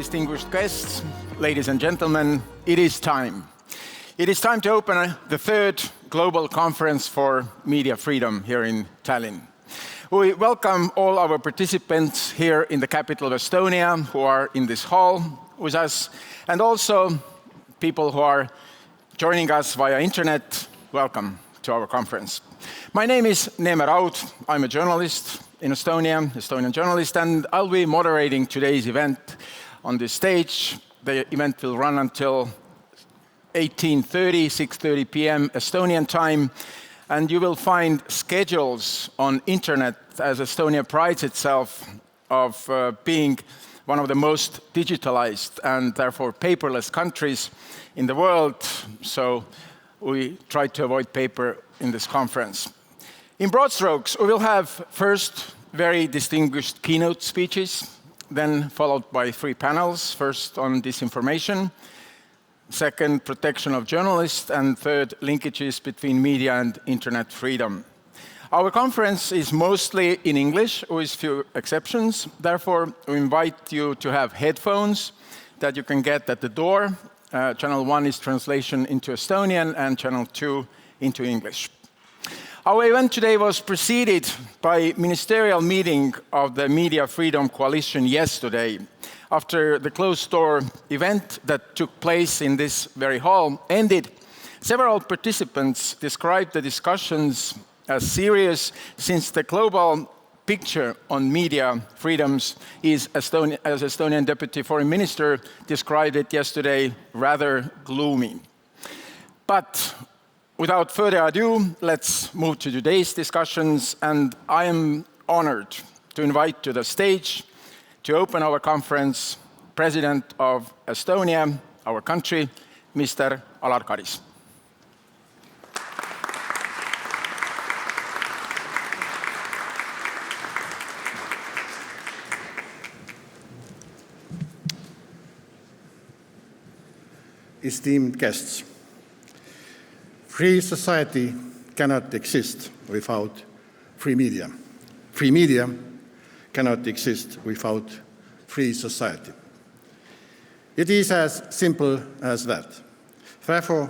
distinguished guests, ladies and gentlemen, it is time. It is time to open the third global conference for media freedom here in Tallinn. We welcome all our participants here in the capital of Estonia who are in this hall with us, and also people who are joining us via internet. Welcome to our conference. My name is Neeme Raud. I'm a journalist in Estonia, Estonian journalist, and I'll be moderating today's event on this stage. The event will run until 6:30 p.m. Estonian time, and you will find schedules on internet, as Estonia prides itself of being one of the most digitalized and therefore paperless countries in the world. So we try to avoid paper in this conference. In broad strokes, we will have first very distinguished keynote speeches, then followed by 3 panels, first on disinformation, second, protection of journalists, and third, linkages between media and internet freedom. Our conference is mostly in English, with few exceptions. Therefore, we invite you to have headphones that you can get at the door. Channel 1 is translation into Estonian and Channel 2 into English. Our event today was preceded by ministerial meeting of the Media Freedom Coalition yesterday. After the closed-door event that took place in this very hall ended, several participants described the discussions as serious, since the global picture on media freedoms is, as Estonian Deputy Foreign Minister described it yesterday, rather gloomy. But without further ado, let's move to today's discussions, and I am honored to invite to the stage to open our conference, President of Estonia, our country, Mr. Alar Karis. Esteemed guests, free society cannot exist without free media. Free media cannot exist without free society. It is as simple as that. Therefore,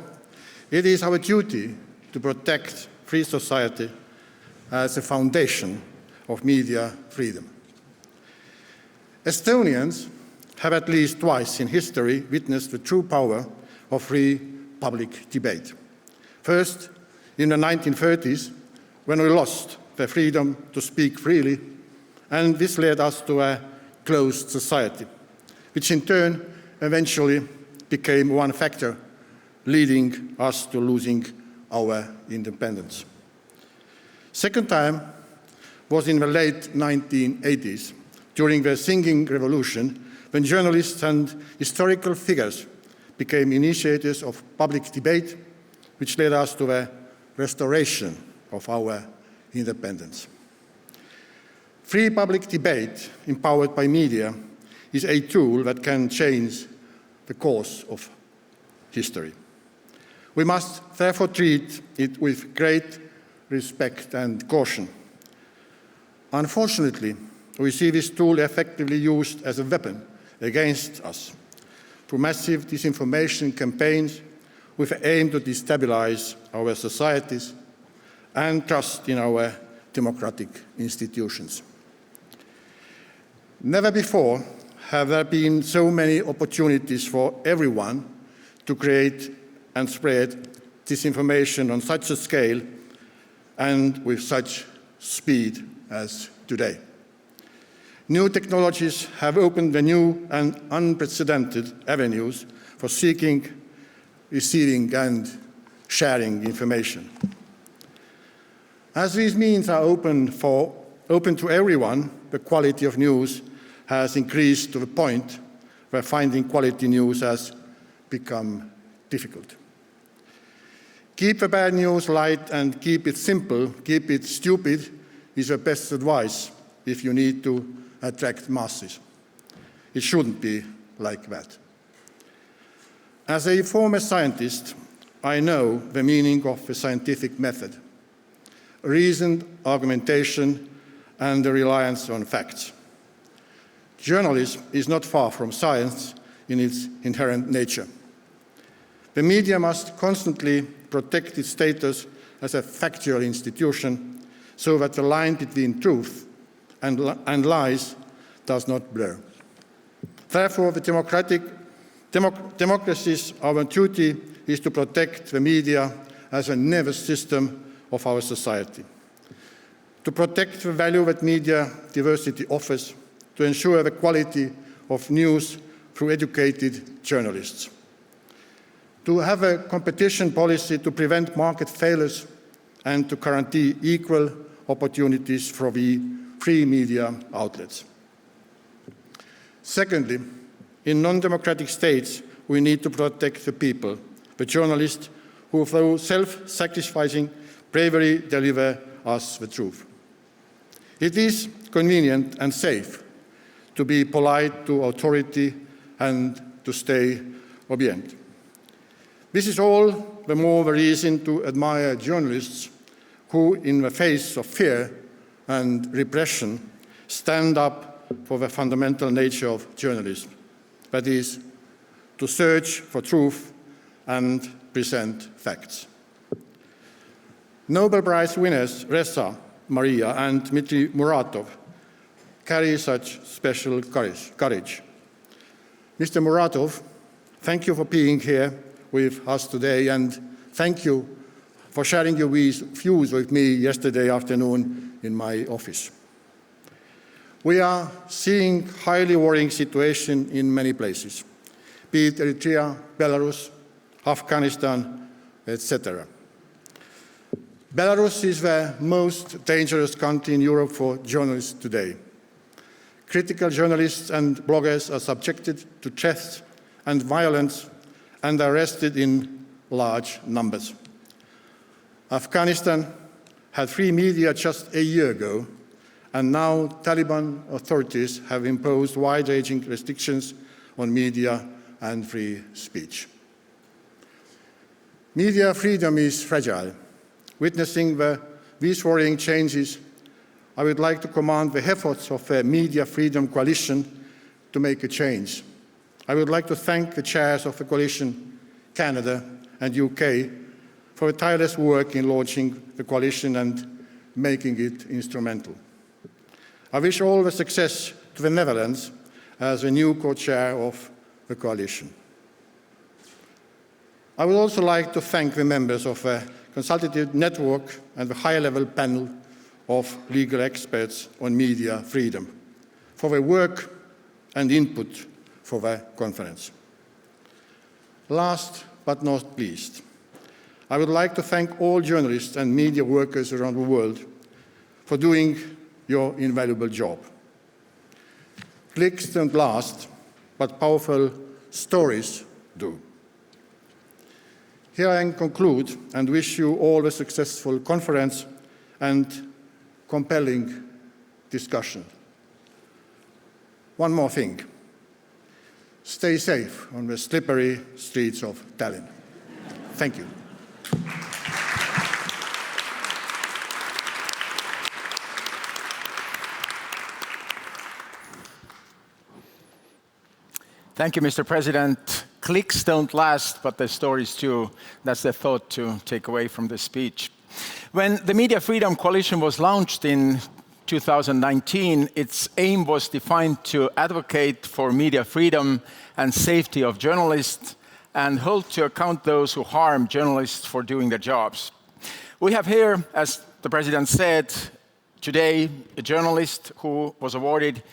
it is our duty to protect free society as a foundation of media freedom. Estonians have at least twice in history witnessed the true power of free public debate. First, in the 1930s, when we lost the freedom to speak freely, and this led us to a closed society, which in turn eventually became one factor leading us to losing our independence. Second time was in the late 1980s, during the Singing Revolution, when journalists and historical figures became initiators of public debate, which led us to the restoration of our independence. Free public debate, empowered by media, is a tool that can change the course of history. We must therefore treat it with great respect and caution. Unfortunately, we see this tool effectively used as a weapon against us through massive disinformation campaigns with the aim to destabilize our societies and trust in our democratic institutions. Never before have there been so many opportunities for everyone to create and spread disinformation on such a scale and with such speed as today. New technologies have opened the new and unprecedented avenues for seeking, receiving, and sharing information. As these means are open to everyone, the quality of news has increased to the point where finding quality news has become difficult. Keep the bad news light and keep it simple, keep it stupid is the best advice if you need to attract masses. It shouldn't be like that. As a former scientist, I know the meaning of the scientific method, reasoned argumentation, and the reliance on facts. Journalism is not far from science in its inherent nature. The media must constantly protect its status as a factual institution so that the line between truth and lies does not blur. Therefore, the democracy's our duty is to protect the media as a nervous system of our society, to protect the value that media diversity offers, to ensure the quality of news through educated journalists, to have a competition policy to prevent market failures and to guarantee equal opportunities for the free media outlets. Secondly, in non-democratic states, we need to protect the people, the journalists who through self-sacrificing bravery deliver us the truth. It is convenient and safe to be polite to authority and to stay obedient. This is all the more the reason to admire journalists who, in the face of fear and repression, stand up for the fundamental nature of journalism, that is, to search for truth and present facts. Nobel Prize winners Eva-Maria and Dmitry Muratov carry such special courage. Mr. Muratov, thank you for being here with us today, and thank you for sharing your views with me yesterday afternoon in my office. We are seeing highly worrying situation in many places, be it Eritrea, Belarus, Afghanistan, etc. Belarus is the most dangerous country in Europe for journalists today. Critical journalists and bloggers are subjected to threats and violence and arrested in large numbers. Afghanistan had free media just a year ago, and now Taliban authorities have imposed wide-ranging restrictions on media and free speech. Media freedom is fragile. Witnessing these worrying changes, I would like to commend the efforts of the Media Freedom Coalition to make a change. I would like to thank the chairs of the coalition, Canada and UK, for the tireless work in launching the coalition and making it instrumental. I wish all the success to the Netherlands as the new co-chair of the coalition. I would also like to thank the members of the consultative network and the high-level panel of legal experts on media freedom for their work and input for the conference. Last but not least, I would like to thank all journalists and media workers around the world for doing your invaluable job. Clicks don't last, but powerful stories do. Here I conclude and wish you all a successful conference and compelling discussion. One more thing. Stay safe on the slippery streets of Tallinn. Thank you. Thank you, Mr. President. Clicks don't last, but the stories do. That's the thought to take away from this speech. When the Media Freedom Coalition was launched in 2019, its aim was defined to advocate for media freedom and safety of journalists and hold to account those who harm journalists for doing their jobs. We have here, as the President said, today a journalist who was awarded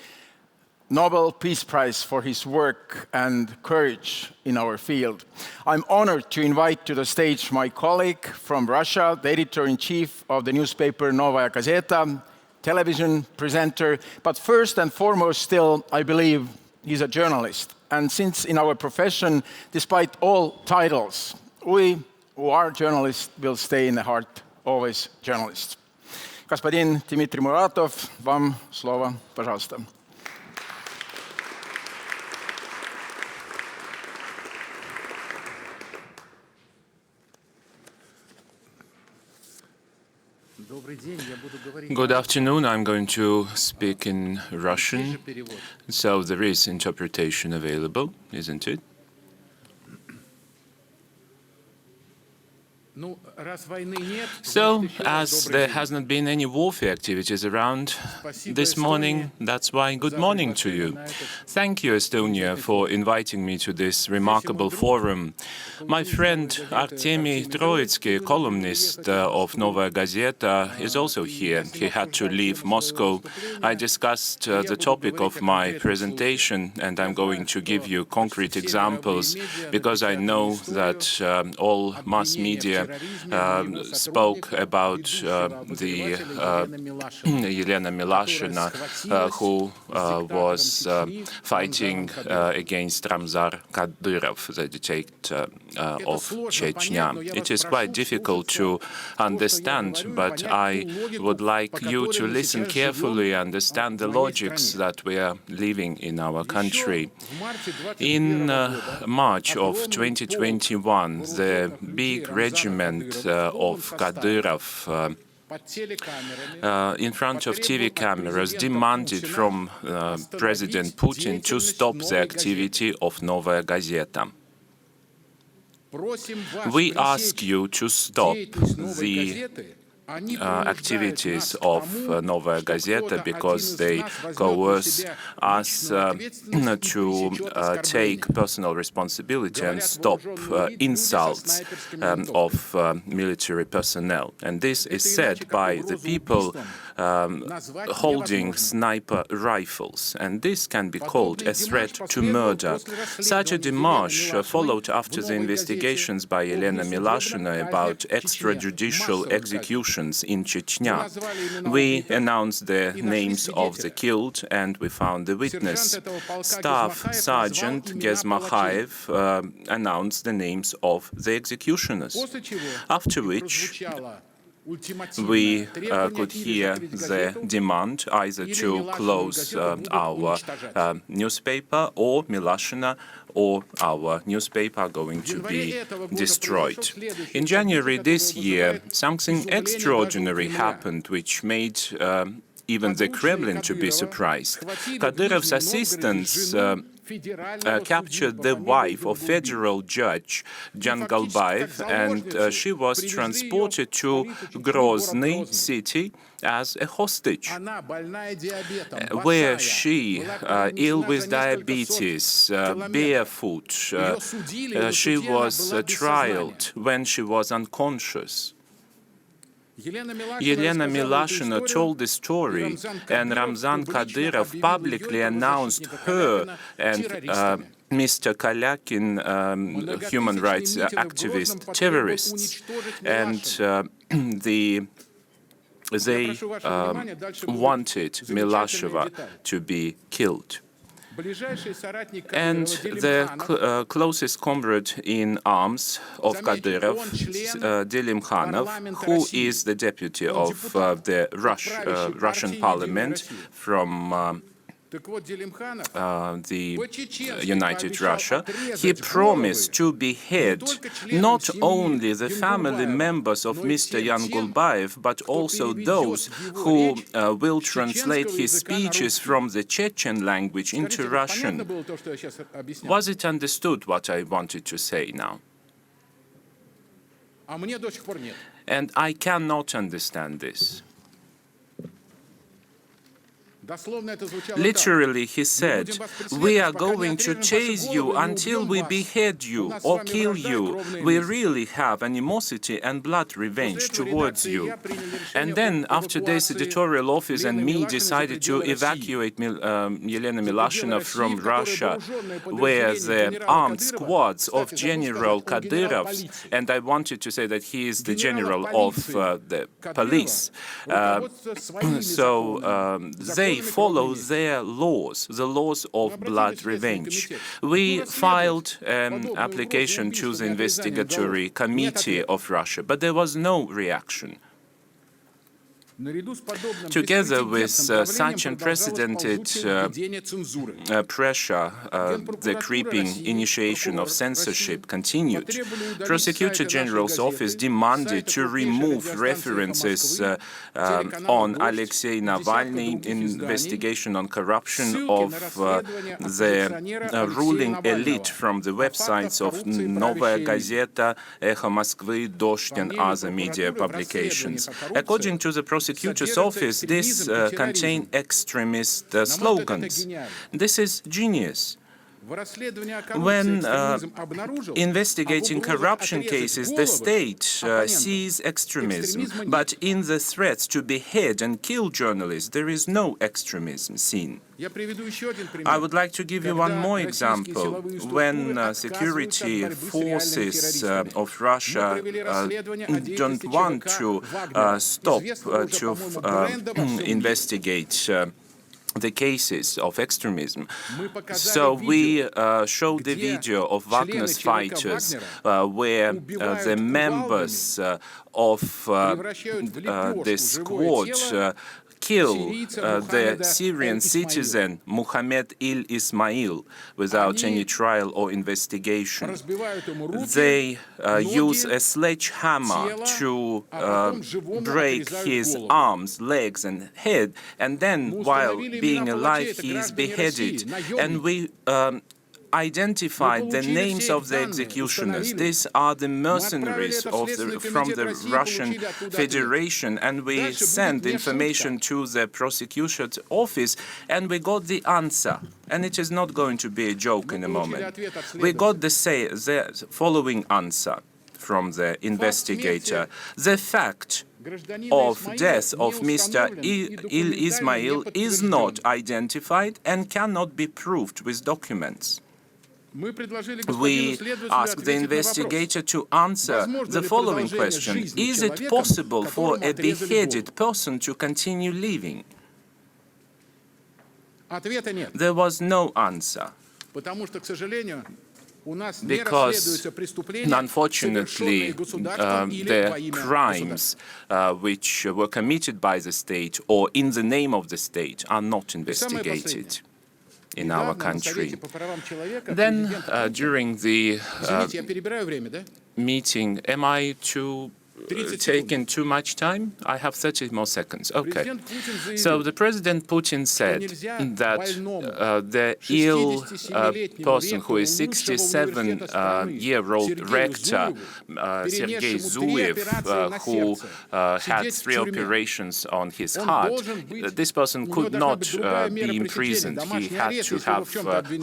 Nobel Peace Prize for his work and courage in our field. I'm honored to invite to the stage my colleague from Russia, the editor-in-chief of the newspaper Novaja Gazeta, television presenter, but first and foremost still, I believe, he's a journalist. And since in our profession, despite all titles, we who are journalists will stay in the heart always journalists. Господин Dmitry Muratov, вам слово, пожалуйста. Good afternoon. I'm going to speak in Russian, so there is interpretation available, isn't it? So, as there has not been any warfare activities around this morning, that's why good morning to you. Thank you, Estonia, for inviting me to this remarkable forum. My friend Artemy Troitsky, columnist of Novaja Gazeta, is also here. He had to leave Moscow. I discussed the topic of my presentation, and I'm going to give you concrete examples, because I know that all mass media spoke about the Elena Milashina, who was fighting against Ramzan Kadyrov, the dictator of Chechnya. It is quite difficult to understand, but I would like you to listen carefully, understand the logics that we are living in our country. In March of 2021, the big regiment of Kadyrov in front of TV cameras demanded from President Putin to stop the activity of Novaja Gazeta. We ask you to stop the activities of Novaja Gazeta because they coerce us to take personal responsibility and stop insults of military personnel. And this is said by the people holding sniper rifles, and this can be called a threat to murder. Such a démarche followed after the investigations by Elena Milashina about extrajudicial executions in Chechnya. We announced the names of the killed, and we found the witness. Staff Sergeant Gezmakhaev announced the names of the executioners, after which we could hear the demand either to close our newspaper, or Milashina or our newspaper are going to be destroyed. In January this year, something extraordinary happened which made even the Kremlin to be surprised. Kadyrov's assistants captured the wife of federal judge Jangalbayev, and she was transported to Grozny city as a hostage, where she, ill with diabetes, barefoot, she was trialed when she was unconscious. Elena Milashina told the story, and Ramzan Kadyrov publicly announced her and Mr. Kalyakin, human rights activist, terrorists, and they wanted Milasheva to be killed. And the closest comrade in arms of Kadyrov, Delimkhanov, who is the deputy of the Russian parliament from the United Russia, he promised to behead not only the family members of Mr. Jangalbayev, but also those who will translate his speeches from the Chechen language into Russian. Was it understood what I wanted to say now? And I cannot understand this. Literally, he said, "We are going to chase you until we behead you or kill you. We really have animosity and blood revenge towards you." And then, after this, editorial office and me decided to evacuate Elena Milashina from Russia, where the armed squads of General Kadyrov, and I wanted to say that he is the general of the police, they follow their laws, the laws of blood revenge. We filed an application to the investigatory committee of Russia, but there was no reaction. Together with such unprecedented pressure, the creeping initiation of censorship continued. Prosecutor General's office demanded to remove references on Alexei Navalny, investigation on corruption of the ruling elite from the websites of Novaja Gazeta, Echo Moskvy, Dozhd, and other media publications. According to the prosecutor's office, this contained extremist slogans. This is genius. When investigating corruption cases, the state sees extremism, but in the threats to behead and kill journalists, there is no extremism seen. I would like to give you one more example. When security forces of Russia don't want to stop to investigate the cases of extremism. So we showed the video of Wagner's fighters where the members of this squad kill the Syrian citizen Mohammed Ismail without any trial or investigation. They use a sledgehammer to break his arms, legs, and head, and then, while being alive, he is beheaded. And we identified the names of the executioners. These are the mercenaries from the Russian Federation, and we sent information to the prosecutor's office, and we got the answer. And it is not going to be a joke in a moment. We got the following answer from the investigator. The fact of death of Mr. Ismail is not identified and cannot be proved with documents. We asked the investigator to answer the following question: is it possible for a beheaded person to continue living? There was no answer, because, unfortunately, the crimes which were committed by the state or in the name of the state are not investigated in our country. Then, during the meeting, am I taking too much time? I have 30 more seconds. Okay. So the President Putin said that the ill person who is 67-year-old rector, Sergei Zuev, who had 3 operations on his heart, this person could not be imprisoned. He had to have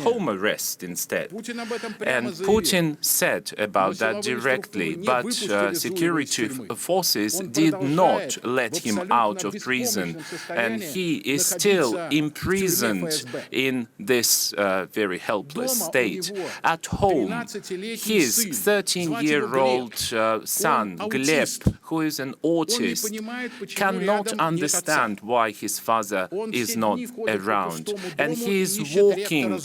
home arrest instead. And Putin said about that directly, but security forces did not let him out of prison, and he is still imprisoned in this very helpless state. At home, his 13-year-old son, Gleb, who is an autist, cannot understand why his father is not around, and he is walking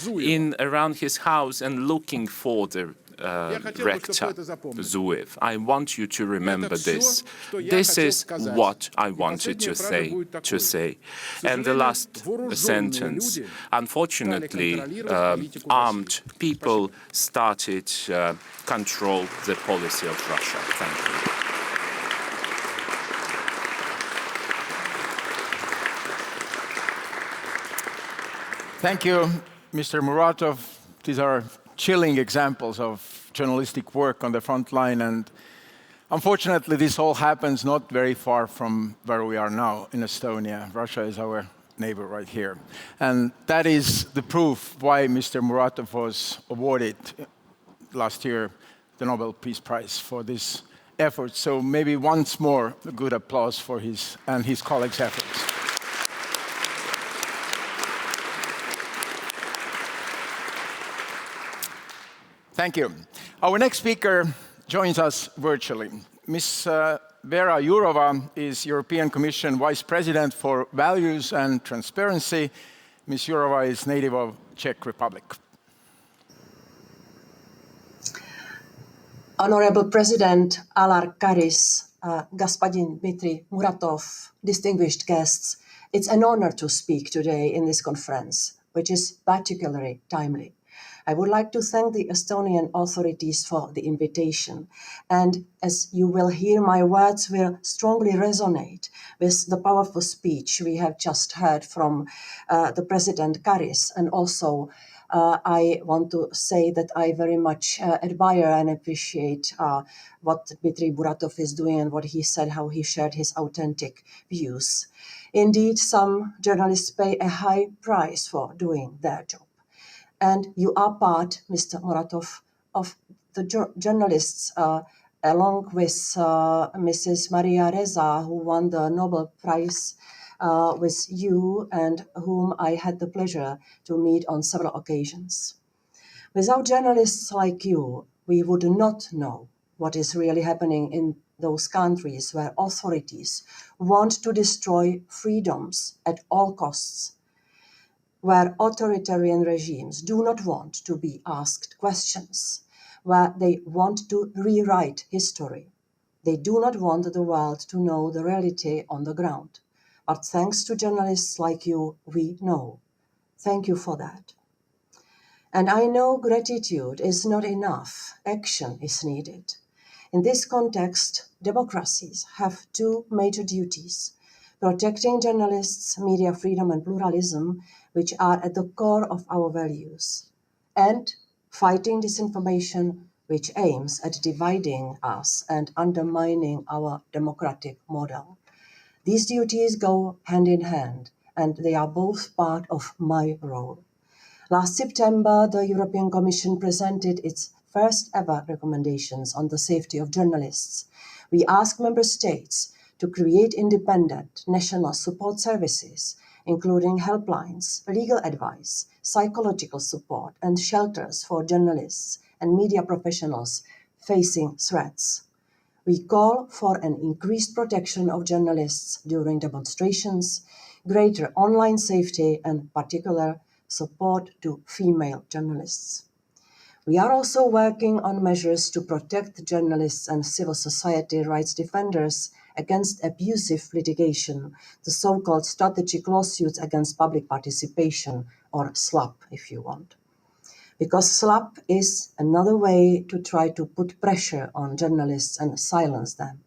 around his house and looking for the rector Zuev. I want you to remember this. This is what I wanted to say. And the last sentence. Unfortunately, armed people started control the policy of Russia. Thank you. Thank you, Mr. Muratov. These are chilling examples of journalistic work on the front line, and unfortunately this all happens not very far from where we are now in Estonia. Russia is our neighbor right here, and that is the proof why Mr. Muratov was awarded last year the Nobel Peace Prize for this effort. So maybe once more a good applause for his and his colleagues' efforts. Thank you. Our next speaker joins us virtually. Ms. Vєра Jourová is European Commission Vice President for Values and Transparency. Ms. Jourová is native of Czech Republic. Honorable President Alar Karis, Господин Dmitry, Muratov, distinguished guests, it's an honor to speak today in this conference, which is particularly timely. I would like to thank the Estonian authorities for the invitation. And as you will hear, my words will strongly resonate with the powerful speech we have just heard from the President Karis. And also, I want to say that I very much admire and appreciate what Dmitry Muratov is doing and what he said, how he shared his authentic views. Indeed, some journalists pay a high price for doing their job. And you are part, Mr. Muratov, of the journalists, along with Mrs. Maria Reza, who won the Nobel Prize with you and whom I had the pleasure to meet on several occasions. Without journalists like you, we would not know what is really happening in those countries where authorities want to destroy freedoms at all costs, where authoritarian regimes do not want to be asked questions, where they want to rewrite history. They do not want the world to know the reality on the ground. But thanks to journalists like you, we know. Thank you for that. And I know gratitude is not enough. Action is needed. In this context, democracies have two major duties: protecting journalists, media freedom and pluralism, which are at the core of our values, and fighting disinformation, which aims at dividing us and undermining our democratic model. These duties go hand in hand, and they are both part of my role. Last September, the European Commission presented its first ever recommendations on the safety of journalists. We asked member states to create independent national support services, including helplines, legal advice, psychological support, and shelters for journalists and media professionals facing threats. We call for an increased protection of journalists during demonstrations, greater online safety, and particular support to female journalists. We are also working on measures to protect journalists and civil society rights defenders against abusive litigation, the so-called strategic lawsuits against public participation, or SLAP if you want. Because SLAP is another way to try to put pressure on journalists and silence them.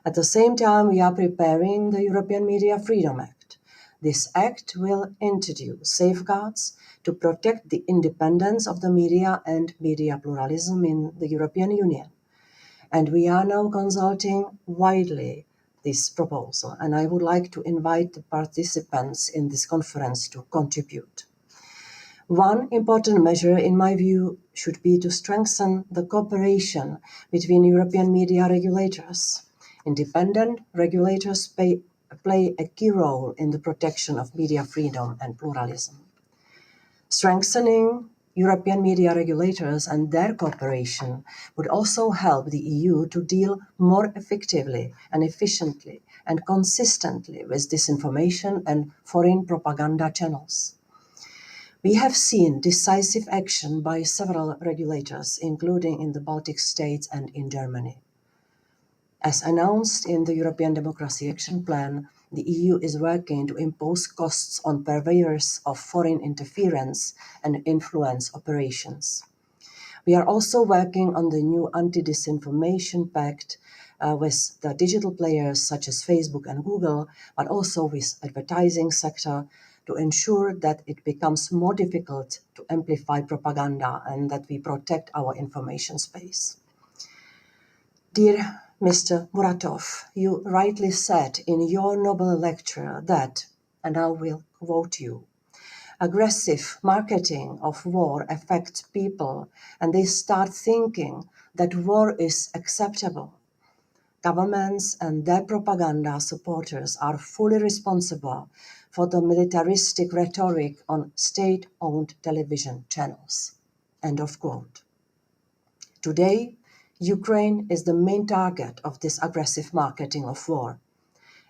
At the same time, we are preparing the European Media Freedom Act. This act will introduce safeguards to protect the independence of the media and media pluralism in the European Union. And we are now consulting widely this proposal, and I would like to invite the participants in this conference to contribute. One important measure, in my view, should be to strengthen the cooperation between European media regulators. Independent regulators play a key role in the protection of media freedom and pluralism. Strengthening European media regulators and their cooperation would also help the EU to deal more effectively and efficiently and consistently with disinformation and foreign propaganda channels. We have seen decisive action by several regulators, including in the Baltic states and in Germany. As announced in the European Democracy Action Plan, the EU is working to impose costs on purveyors of foreign interference and influence operations. We are also working on the new Anti-Disinformation Pact with the digital players such as Facebook and Google, but also with the advertising sector, to ensure that it becomes more difficult to amplify propaganda and that we protect our information space. Dear Mr. Muratov, you rightly said in your Nobel lecture that, and I will quote you, aggressive marketing of war affects people and they start thinking that war is acceptable. Governments and their propaganda supporters are fully responsible for the militaristic rhetoric on state-owned television channels. End of quote. Today, Ukraine is the main target of this aggressive marketing of war.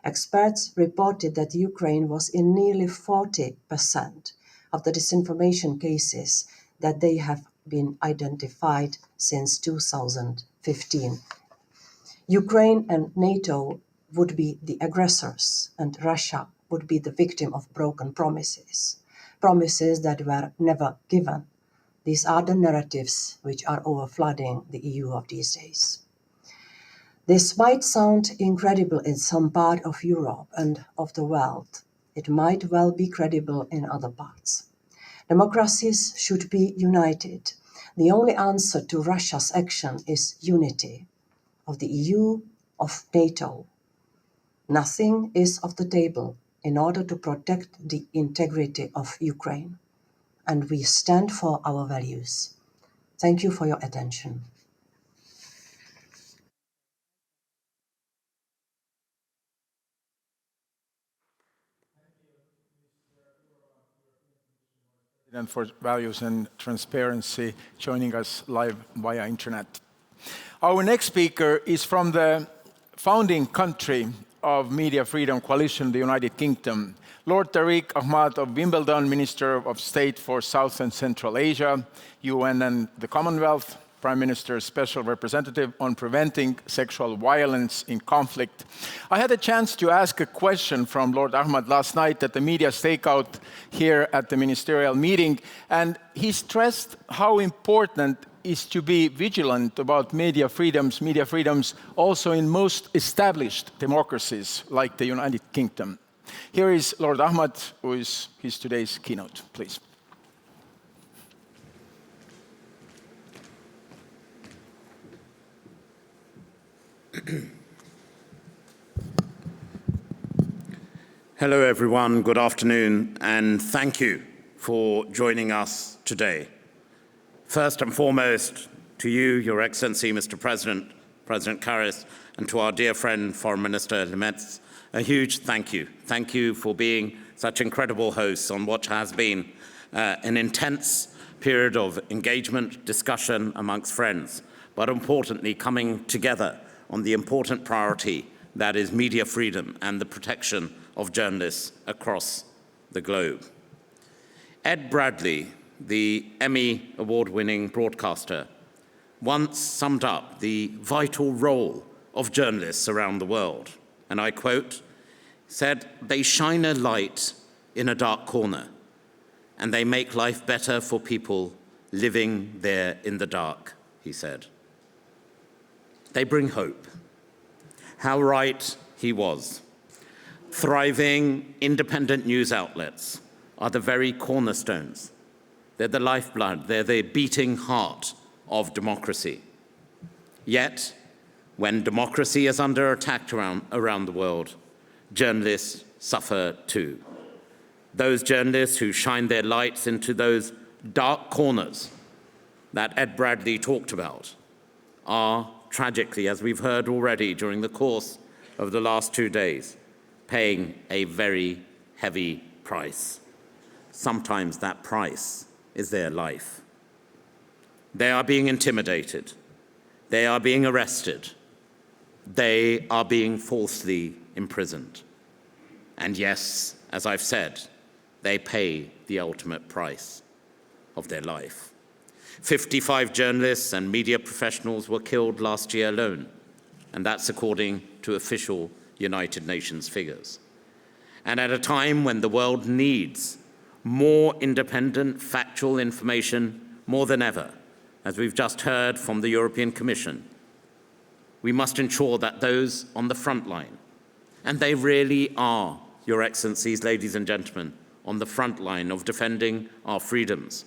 Experts reported that Ukraine was in nearly 40% of the disinformation cases that they have been identified since 2015. Ukraine and NATO would be the aggressors, and Russia would be the victim of broken promises, promises that were never given. These are the narratives which are overflooding the EU of these days. This might sound incredible in some part of Europe and of the world. It might well be credible in other parts. Democracies should be united. The only answer to Russia's action is unity of the EU, of NATO. Nothing is off the table in order to protect the integrity of Ukraine. And we stand for our values. Thank you for your attention. And for values and transparency, joining us live via internet. Our next speaker is from the founding country of Media Freedom Coalition, the United Kingdom, Lord Tariq Ahmad of Wimbledon, Minister of State for South and Central Asia, UN and the Commonwealth, Prime Minister's Special Representative on Preventing Sexual Violence in Conflict. I had a chance to ask a question from Lord Ahmad last night at the media stakeout here at the ministerial meeting, and he stressed how important is to be vigilant about media freedoms also in most established democracies like the United Kingdom. Here is Lord Ahmad, who is his today's keynote, please. Hello everyone, good afternoon, and thank you for joining us today. First and foremost, to you, Your Excellency, Mr. President, President Karis, and to our dear friend, Foreign Minister Liimets, a huge thank you. Thank you for being such incredible hosts on what has been an intense period of engagement, discussion amongst friends, but importantly, coming together on the important priority that is media freedom and the protection of journalists across the globe. Ed Bradley, the Emmy award-winning broadcaster, once summed up the vital role of journalists around the world, and I quote, said, "They shine a light in a dark corner, and they make life better for people living there in the dark," he said. They bring hope. How right he was. Thriving, independent news outlets are the very cornerstones. They're the lifeblood, they're the beating heart of democracy. Yet, when democracy is under attack around the world, journalists suffer too. Those journalists who shine their lights into those dark corners that Ed Bradley talked about are tragically, as we've heard already during the course of the last 2 days, paying a very heavy price. Sometimes that price is their life. They are being intimidated. They are being arrested. They are being falsely imprisoned. And yes, as I've said, they pay the ultimate price of their life. 55 journalists and media professionals were killed last year alone, and that's according to official United Nations figures. And at a time when the world needs more independent, factual information more than ever, as we've just heard from the European Commission, we must ensure that those on the front line, and they really are, Your Excellencies, ladies and gentlemen, on the front line of defending our freedoms,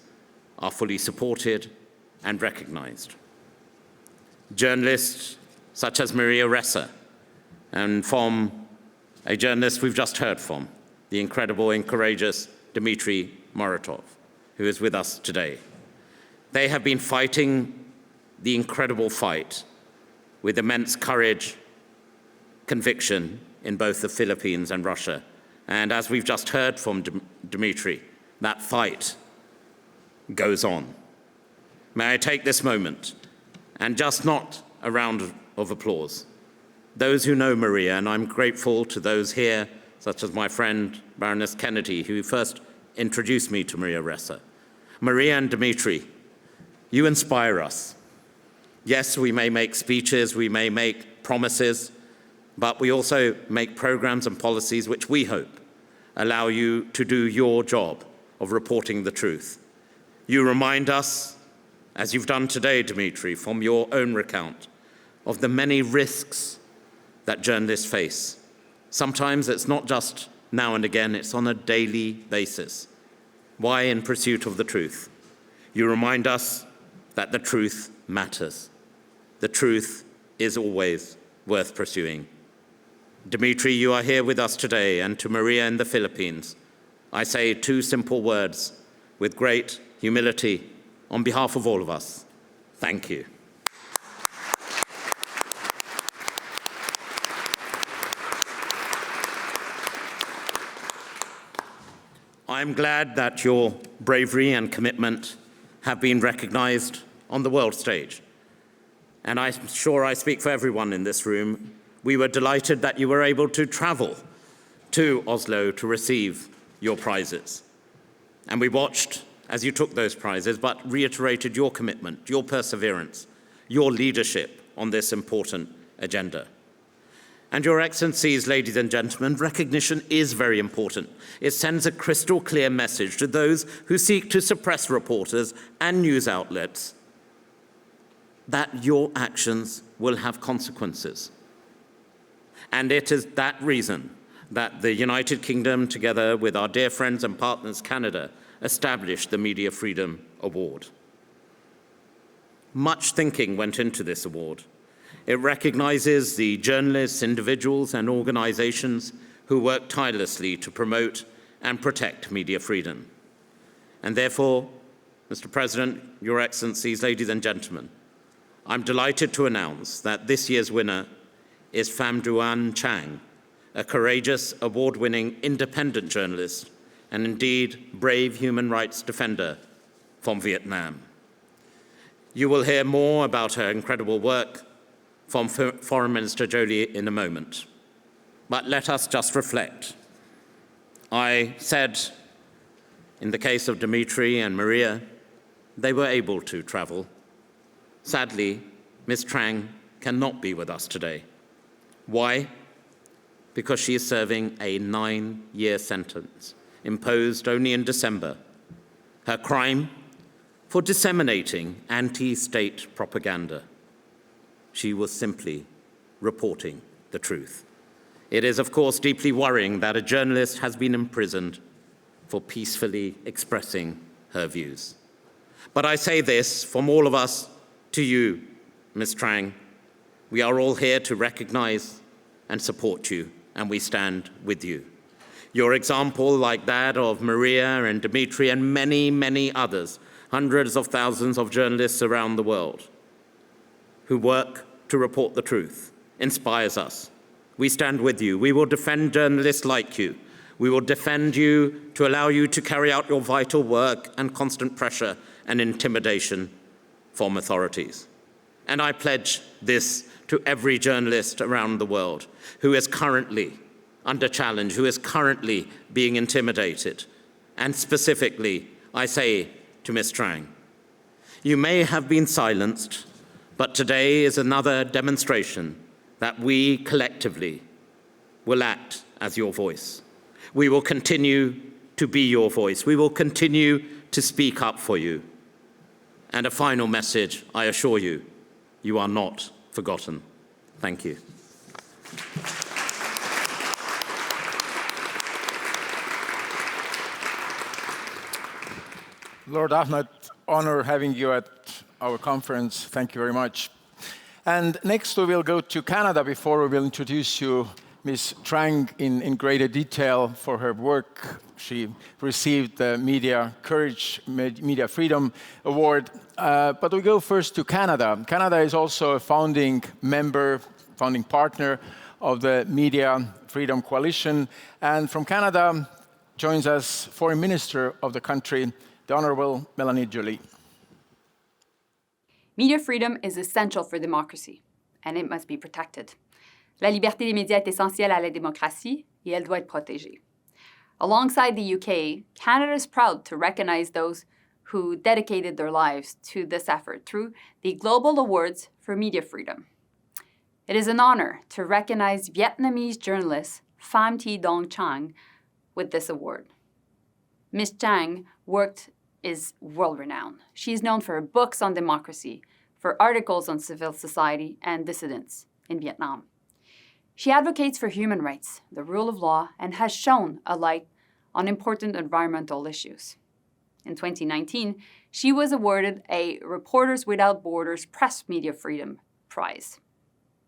are fully supported and recognized. Journalists such as Maria Ressa, and from a journalist we've just heard from, the incredible and courageous Dmitry Muratov, who is with us today. They have been fighting the incredible fight with immense courage, conviction in both the Philippines and Russia. And as we've just heard from Dmitry, that fight goes on. May I take this moment, and just not a round of applause. Those who know Maria, and I'm grateful to those here, such as my friend Baroness Kennedy, who first introduced me to Maria Ressa. Maria and Dmitry, you inspire us. Yes, we may make speeches, we may make promises, but we also make programs and policies which we hope allow you to do your job of reporting the truth. You remind us, as you've done today, Dmitry, from your own recount, of the many risks that journalists face. Sometimes it's not just now and again, it's on a daily basis. Why in pursuit of the truth? You remind us that the truth matters. The truth is always worth pursuing. Dmitry, you are here with us today, and to Maria in the Philippines, I say two simple words with great humility on behalf of all of us. Thank you. I'm glad that your bravery and commitment have been recognized on the world stage. And I'm sure I speak for everyone in this room. We were delighted that you were able to travel to Oslo to receive your prizes. And we watched as you took those prizes, but reiterated your commitment, your perseverance, your leadership on this important agenda. And Your Excellencies, ladies and gentlemen, recognition is very important. It sends a crystal clear message to those who seek to suppress reporters and news outlets that your actions will have consequences. And it is that reason that the United Kingdom, together with our dear friends and partners Canada, established the Media Freedom Award. Much thinking went into this award. It recognizes the journalists, individuals, and organizations who work tirelessly to promote and protect media freedom. And therefore, Mr. President, Your Excellencies, ladies and gentlemen, I'm delighted to announce that this year's winner is Pham Duan Chang, a courageous, award-winning independent journalist and indeed brave human rights defender from Vietnam. You will hear more about her incredible work from Foreign Minister Joly in a moment. But let us just reflect. I said, in the case of Dmitry and Maria, they were able to travel. Sadly, Ms. Trang cannot be with us today. Why? Because she is serving a 9-year sentence, imposed only in December. Her crime? For disseminating anti-state propaganda. She was simply reporting the truth. It is, of course, deeply worrying that a journalist has been imprisoned for peacefully expressing her views. But I say this from all of us to you, Ms. Trang. We are all here to recognize and support you, and we stand with you. Your example, like that of Maria and Dmitry and many, many others, hundreds of thousands of journalists around the world who work to report the truth, inspires us. We stand with you. We will defend journalists like you. We will defend you to allow you to carry out your vital work and constant pressure and intimidation from authorities. And I pledge this to every journalist around the world who is currently under challenge, who is currently being intimidated. And specifically, I say to Ms. Trang, you may have been silenced, but today is another demonstration that we collectively will act as your voice. We will continue to be your voice. We will continue to speak up for you. And a final message, I assure you, you are not forgotten. Thank you. Lord Ahmad, honor having you at our conference. Thank you very much. And next we will go to Canada before we will introduce you Ms. Trang in greater detail for her work. She received the Media Courage, Media Freedom Award. But we go first to Canada. Canada is also a founding member, founding partner of the Media Freedom Coalition. And from Canada joins us Foreign Minister of the country, the Honorable Mélanie Joly. Media freedom is essential for democracy, and it must be protected. La liberté des médias est essentielle à la démocratie, et elle doit être protégée. Alongside the UK, Canada is proud to recognize those who dedicated their lives to this effort through the Global Awards for Media Freedom. It is an honor to recognize Vietnamese journalist Pham Thi Dong Chang with this award. Ms. Chang's work is world-renowned. She is known for her books on democracy, for articles on civil society and dissidents in Vietnam. She advocates for human rights, the rule of law, and has shone a light on important environmental issues. In 2019, she was awarded a Reporters Without Borders Press Media Freedom Prize.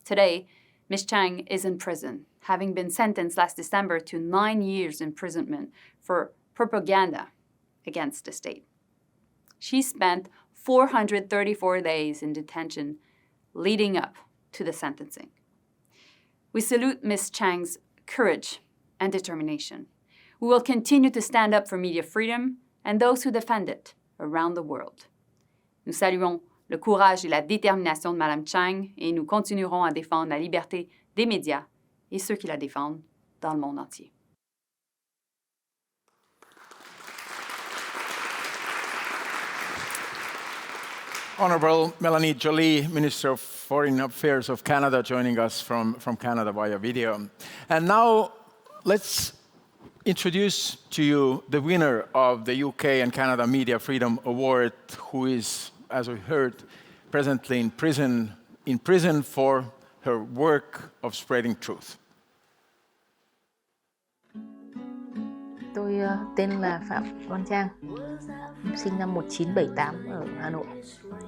Today, Ms. Chang is in prison, having been sentenced last December to 9 years imprisonment for propaganda against the state. She spent 434 days in detention leading up to the sentencing. We salute Ms. Chang's courage and determination. We will continue to stand up for media freedom and those who defend it around the world. Nous saluons le courage et la détermination de Mme Chang et nous continuerons à défendre la liberté des médias et ceux qui la défendent dans le monde entier. Honorable Mélanie Joly, Minister of Foreign Affairs of Canada, joining us from Canada via video. And now let's introduce to you the winner of the UK and Canada Media Freedom Award, who is, as we heard, presently in prison for her work of spreading truth. Tôi tên là Phạm Đoan Trang, sinh năm 1978 ở Hà Nội.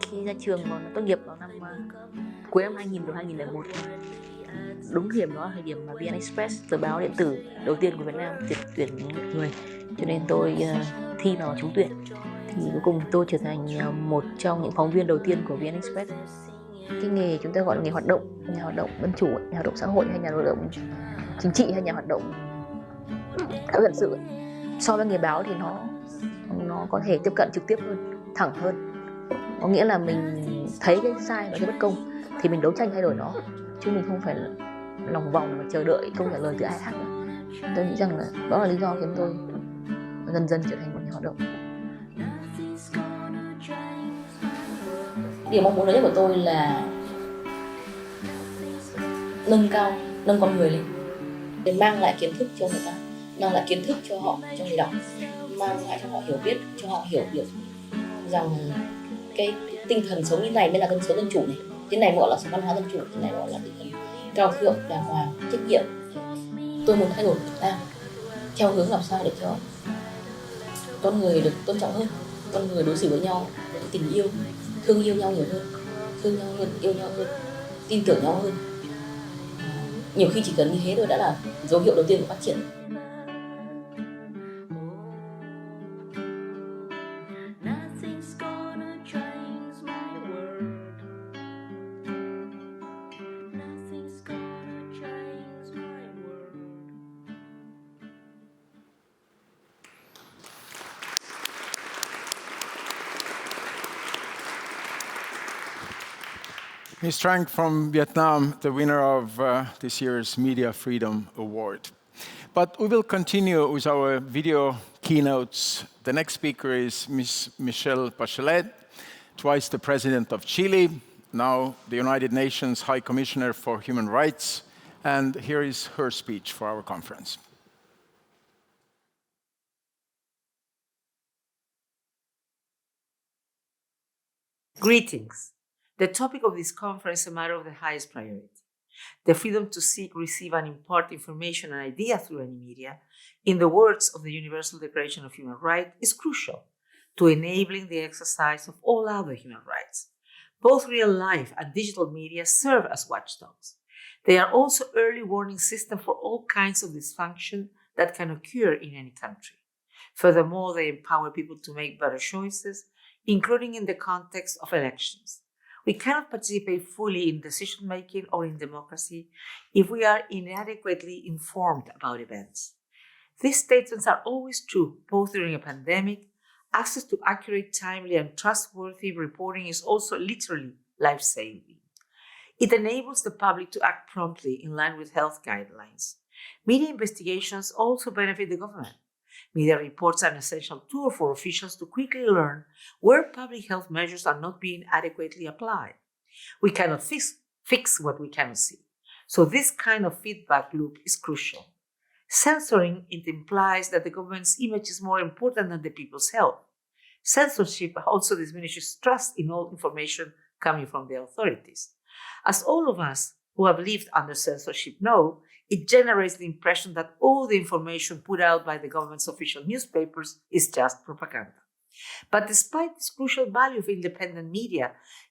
Khi ra trường và tốt nghiệp vào năm cuối năm 2000 từ 2001. Đúng điểm đó là thời điểm mà VN Express, tờ báo điện tử đầu tiên của Việt Nam tuyển người, cho nên tôi thi vào trúng tuyển. Thì cuối cùng tôi trở thành một trong những phóng viên đầu tiên của VN Express. Cái nghề chúng ta gọi là nghề hoạt động, nhà hoạt động dân chủ, nhà hoạt động xã hội hay nhà hoạt động chính trị hay nhà hoạt động dân sự. So với nghề báo thì nó có thể tiếp cận trực tiếp hơn, thẳng hơn. Có nghĩa là mình thấy cái sai và cái bất công thì mình đấu tranh thay đổi nó, chứ mình không phải lòng vòng và chờ đợi câu trả lời từ ai khác nữa. Tôi nghĩ rằng là đó là lý do khiến tôi dần dần trở thành một nhà hoạt động. Điều mong muốn lớn nhất của tôi là nâng con người lên, để mang lại kiến thức cho người ta, mang lại kiến thức cho họ, cho người đọc, mang lại cho họ hiểu biết, cho họ hiểu được rằng cái tinh thần sống như này mới là sống dân chủ này. Cái này gọi là sống văn hóa dân chủ, cái này gọi là tinh thần cao thượng, đàng hoàng, trách nhiệm. Tôi muốn thay đổi Việt Nam theo hướng làm sao để cho con người được tôn trọng hơn, con người đối xử với nhau với tình yêu, thương yêu nhau nhiều hơn, thương nhau hơn, yêu nhau hơn, tin tưởng nhau hơn. Nhiều khi chỉ cần như thế thôi đã là dấu hiệu đầu tiên của phát triển. Ms. Trang from Vietnam, the winner of this year's Media Freedom Award. But we will continue with our video keynotes. The next speaker is Ms. Michelle Bachelet, twice the President of Chile, now the United Nations High Commissioner for Human Rights. And here is her speech for our conference. Greetings. The topic of this conference is a matter of the highest priority. The freedom to seek, receive, and impart information and ideas through any media, in the words of the Universal Declaration of Human Rights, is crucial to enabling the exercise of all other human rights. Both real life and digital media serve as watchdogs. They are also early warning systems for all kinds of dysfunction that can occur in any country. Furthermore, they empower people to make better choices, including in the context of elections. We cannot participate fully in decision-making or in democracy if we are inadequately informed about events. These statements are always true, both during a pandemic. Access to accurate, timely, and trustworthy reporting is also literally life-saving. It enables the public to act promptly in line with health guidelines. Media investigations also benefit the government. Media reports are an essential tool for officials to quickly learn where public health measures are not being adequately applied. We cannot fix what we cannot see. So this kind of feedback loop is crucial. Censoring, it implies that the government's image is more important than the people's health. Censorship also diminishes trust in all information coming from the authorities. As all of us who have lived under censorship know, it generates the impression that all the information put out by the government's official newspapers is just propaganda. But despite this crucial value of independent media,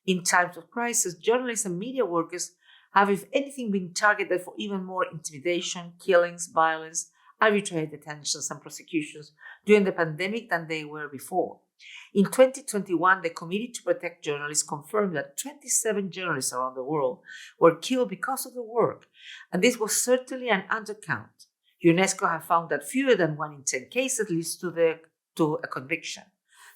in times of crisis, journalists and media workers have, if anything, been targeted for even more intimidation, killings, violence, arbitrary detentions, and prosecutions during the pandemic than they were before. In 2021, the Committee to Protect Journalists confirmed that 27 journalists around the world were killed because of their work, and this was certainly an undercount. UNESCO have found that fewer than 1 in 10 cases leads to a conviction.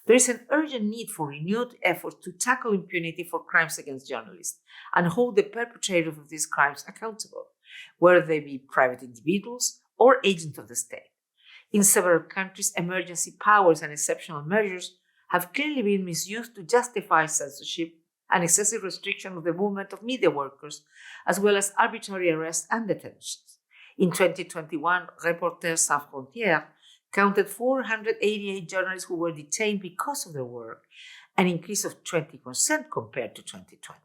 There is an urgent need for renewed efforts to tackle impunity for crimes against journalists and hold the perpetrators of these crimes accountable, whether they be private individuals or agents of the state. In several countries, emergency powers and exceptional measures have clearly been misused to justify censorship and excessive restriction of the movement of media workers, as well as arbitrary arrests and detentions. In 2021, Reporters Sans Frontières counted 488 journalists who were detained because of their work, an increase of 20% compared to 2020.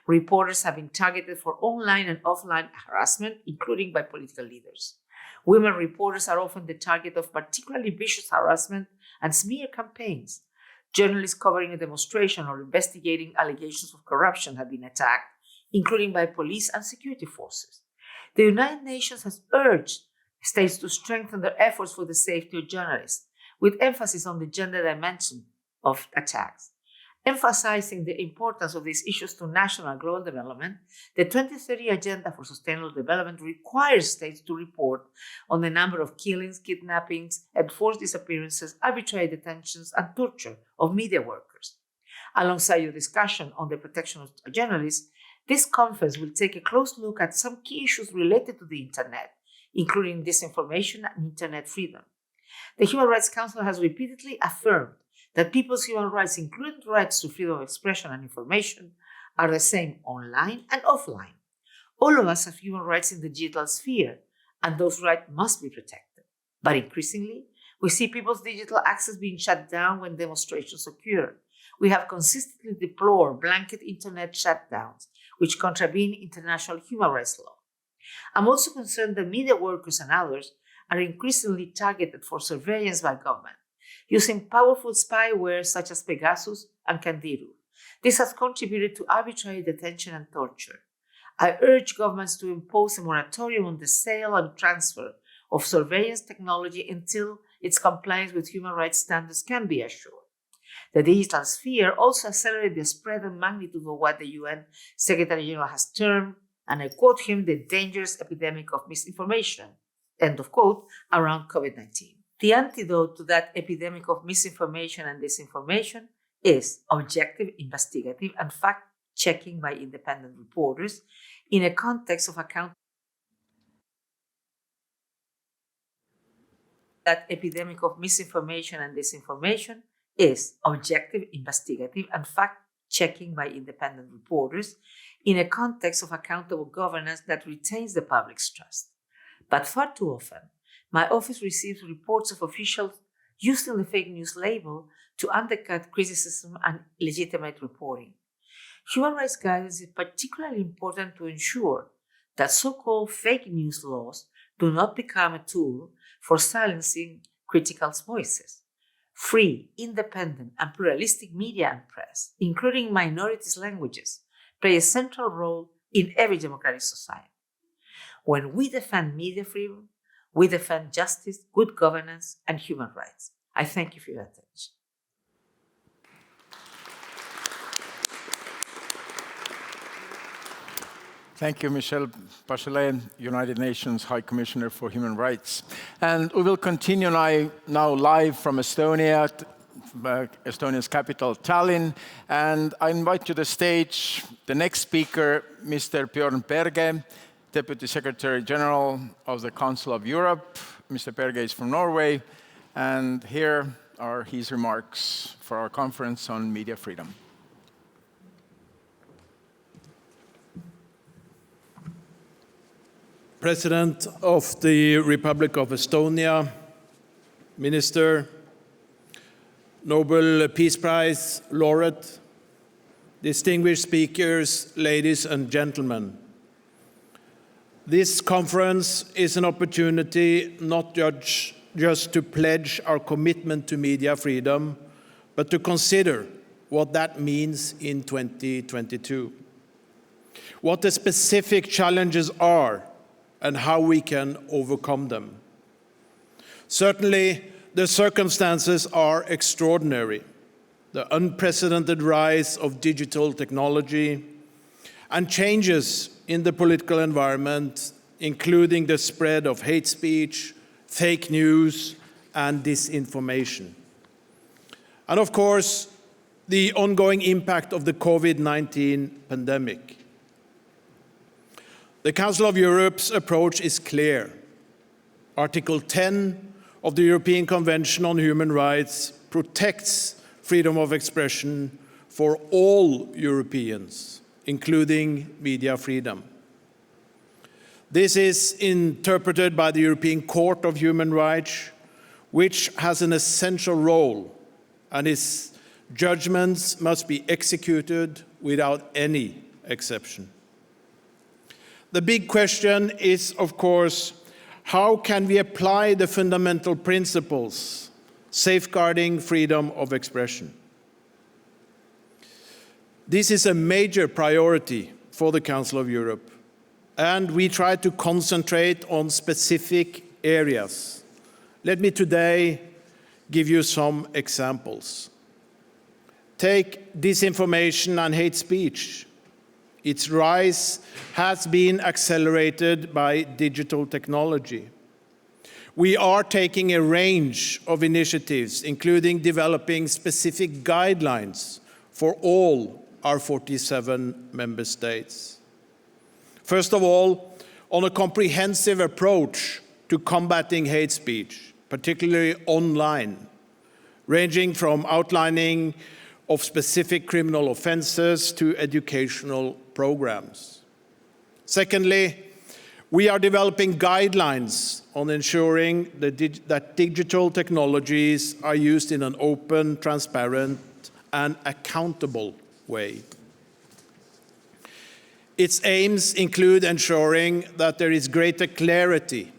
Reporters have been targeted for online and offline harassment, including by political leaders. Women reporters are often the target of particularly vicious harassment and smear campaigns. Journalists covering a demonstration or investigating allegations of corruption have been attacked, including by police and security forces. The United Nations has urged states to strengthen their efforts for the safety of journalists, with emphasis on the gender dimension of attacks. Emphasizing the importance of these issues to national and global development, the 2030 Agenda for Sustainable Development requires states to report on the number of killings, kidnappings, enforced disappearances, arbitrary detentions, and torture of media workers. Alongside your discussion on the protection of journalists, this conference will take a close look at some key issues related to the Internet, including disinformation and Internet freedom. The Human Rights Council has repeatedly affirmed that people's human rights, including rights to freedom of expression and information, are the same online and offline. All of us have human rights in the digital sphere, and those rights must be protected. But increasingly, we see people's digital access being shut down when demonstrations occur. We have consistently deplored blanket internet shutdowns, which contravene international human rights law. I'm also concerned that media workers and others are increasingly targeted for surveillance by government, using powerful spyware such as Pegasus and Candiru. This has contributed to arbitrary detention and torture. I urge governments to impose a moratorium on the sale and transfer of surveillance technology until its compliance with human rights standards can be assured. The digital sphere also accelerated the spread and magnitude of what the UN Secretary General has termed, and I quote him, the dangerous epidemic of misinformation, end of quote, around COVID-19. The antidote to that epidemic of misinformation and disinformation is objective, investigative, and fact-checking by independent reporters in a context of accountability. That epidemic of misinformation and disinformation is objective, investigative, and fact-checking by independent reporters in a context of accountable governance that retains the public's trust. But far too often, my office receives reports of officials using the fake news label to undercut criticism and legitimate reporting. Human rights guidance is particularly important to ensure that so-called fake news laws do not become a tool for silencing critical voices. Free, independent, and pluralistic media and press, including minorities' languages, play a central role in every democratic society. When we defend media freedom, we defend justice, good governance, and human rights. I thank you for your attention. Thank you, Michelle Bachelet, United Nations High Commissioner for Human Rights. And we will continue now live from Estonia, Estonia's capital, Tallinn. And I invite to the stage the next speaker, Mr. Bjørn Berge, Deputy Secretary General of the Council of Europe. Mr. Berge is from Norway, and here are his remarks for our conference on media freedom. President of the Republic of Estonia, Minister, Nobel Peace Prize laureate, distinguished speakers, ladies and gentlemen. This conference is an opportunity not just to pledge our commitment to media freedom, but to consider what that means in 2022. What the specific challenges are and how we can overcome them. Certainly, the circumstances are extraordinary. The unprecedented rise of digital technology and changes in the political environment, including the spread of hate speech, fake news, and disinformation. And of course, the ongoing impact of the COVID-19 pandemic. The Council of Europe's approach is clear. Article 10 of the European Convention on Human Rights protects freedom of expression for all Europeans, including media freedom. This is interpreted by the European Court of Human Rights, which has an essential role, and its judgments must be executed without any exception. The big question is, of course, how can we apply the fundamental principles safeguarding freedom of expression? This is a major priority for the Council of Europe, and we try to concentrate on specific areas. Let me today give you some examples. Take disinformation and hate speech. Its rise has been accelerated by digital technology. We are taking a range of initiatives, including developing specific guidelines for all our 47 member states. First of all, on a comprehensive approach to combating hate speech, particularly online, ranging from outlining of specific criminal offenses to educational programs. Secondly, we are developing guidelines on ensuring that digital technologies are used in an open, transparent, and accountable way. Its aims include ensuring that there is greater clarity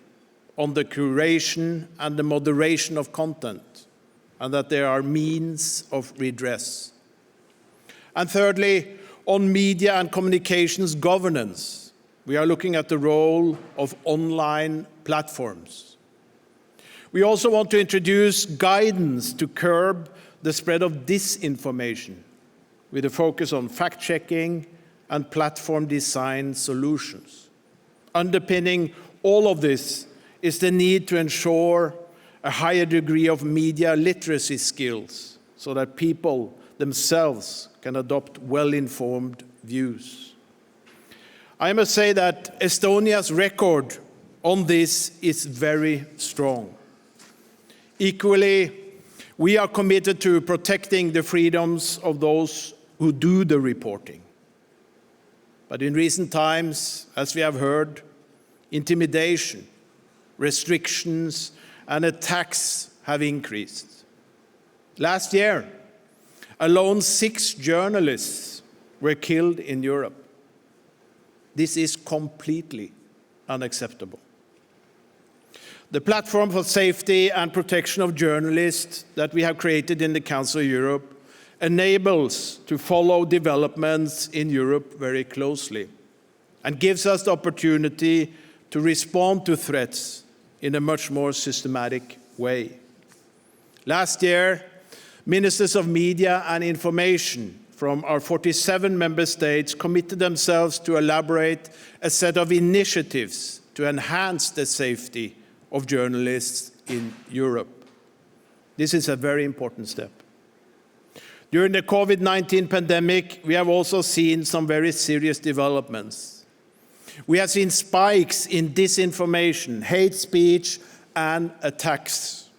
on the curation and the moderation of content, and that there are means of redress. And thirdly, on media and communications governance, we are looking at the role of online platforms. We also want to introduce guidance to curb the spread of disinformation, with a focus on fact-checking and platform design solutions. Underpinning all of this is the need to ensure a higher degree of media literacy skills so that people themselves can adopt well-informed views. I must say that Estonia's record on this is very strong. Equally, we are committed to protecting the freedoms of those who do the reporting. But in recent times, as we have heard, intimidation, restrictions, and attacks have increased. Last year, alone 6 journalists were killed in Europe. This is completely unacceptable. The platform for safety and protection of journalists that we have created in the Council of Europe enables to follow developments in Europe very closely and gives us the opportunity to respond to threats in a much more systematic way. Last year, ministers of media and information from our 47 member states committed themselves to elaborate a set of initiatives to enhance the safety of journalists in Europe. This is a very important step. During the COVID-19 pandemic, we have also seen some very serious developments. We have seen spikes in disinformation, hate speech, and attacks.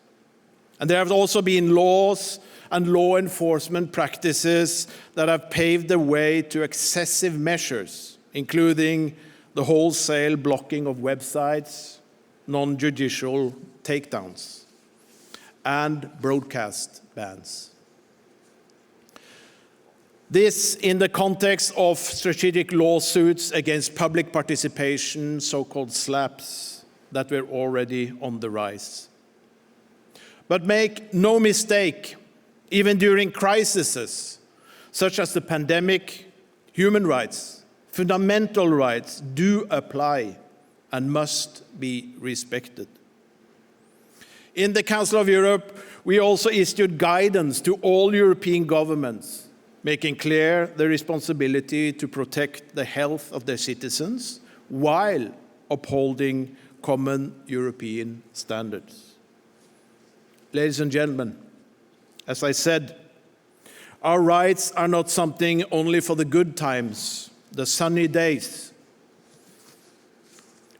And there have also been laws and law enforcement practices that have paved the way to excessive measures, including the wholesale blocking of websites, non-judicial takedowns, and broadcast bans. This in the context of strategic lawsuits against public participation, so-called SLAPs, that were already on the rise. But make no mistake, even during crises such as the pandemic, human rights, fundamental rights do apply and must be respected. In the Council of Europe, we also issued guidance to all European governments, making clear the responsibility to protect the health of their citizens while upholding common European standards. Ladies and gentlemen, as I said, our rights are not something only for the good times, the sunny days.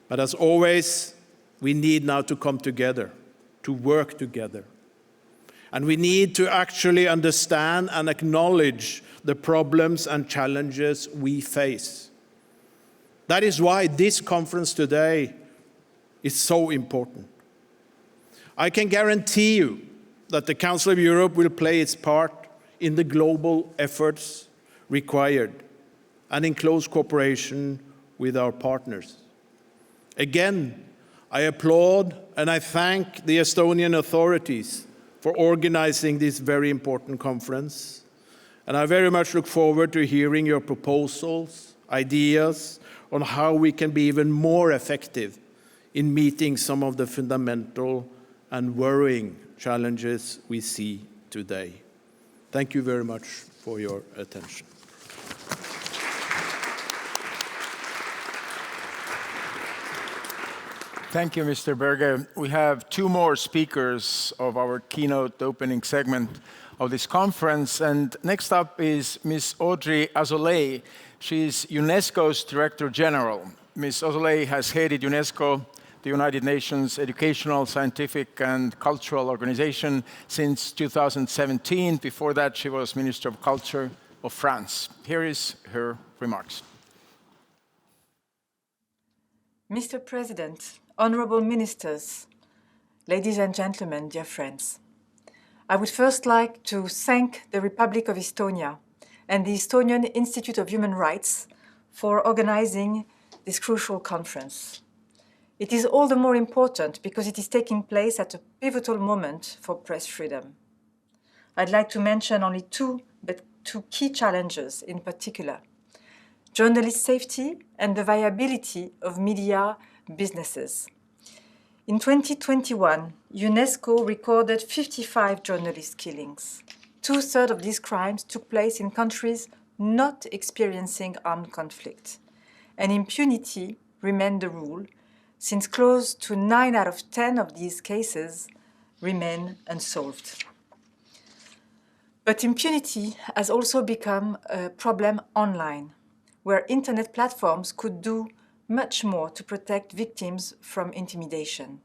But as always, we need now to come together, to work together. And we need to actually understand and acknowledge the problems and challenges we face. That is why this conference today is so important. I can guarantee you that the Council of Europe will play its part in the global efforts required and in close cooperation with our partners. Again, I applaud and I thank the Estonian authorities for organizing this very important conference. And I very much look forward to hearing your proposals, ideas on how we can be even more effective in meeting some of the fundamental and worrying challenges we see today. Thank you very much for your attention. Thank you, Mr. Berge. We have two more speakers of our keynote opening segment of this conference. And next up is Ms. Audrey Azoulay. She's UNESCO's Director General. Ms. Azoulay has headed UNESCO, the United Nations Educational, Scientific and Cultural Organization, since 2017. Before that, she was Minister of Culture of France. Here is her remarks. Mr. President, honorable ministers, ladies and gentlemen, dear friends, I would first like to thank the Republic of Estonia and the Estonian Institute of Human Rights for organizing this crucial conference. It is all the more important because it is taking place at a pivotal moment for press freedom. I'd like to mention only two key challenges in particular: journalist safety and the viability of media businesses. In 2021, UNESCO recorded 55 journalist killings. 2/3 of these crimes took place in countries not experiencing armed conflict. And impunity remained the rule, since close to 9 out of 10 of these cases remain unsolved. But impunity has also become a problem online, where internet platforms could do much more to protect victims from intimidation.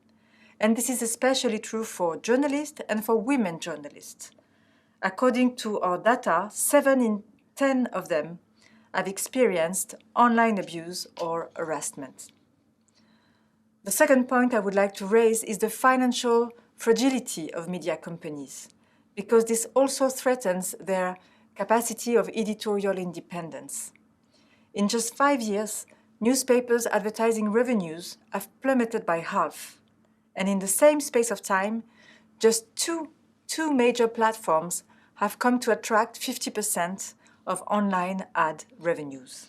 And this is especially true for journalists and for women journalists. According to our data, 7 in 10 of them have experienced online abuse or harassment. The second point I would like to raise is the financial fragility of media companies, because this also threatens their capacity of editorial independence. In just 5 years, newspapers' advertising revenues have plummeted by half. And in the same space of time, just two major platforms have come to attract 50% of online ad revenues.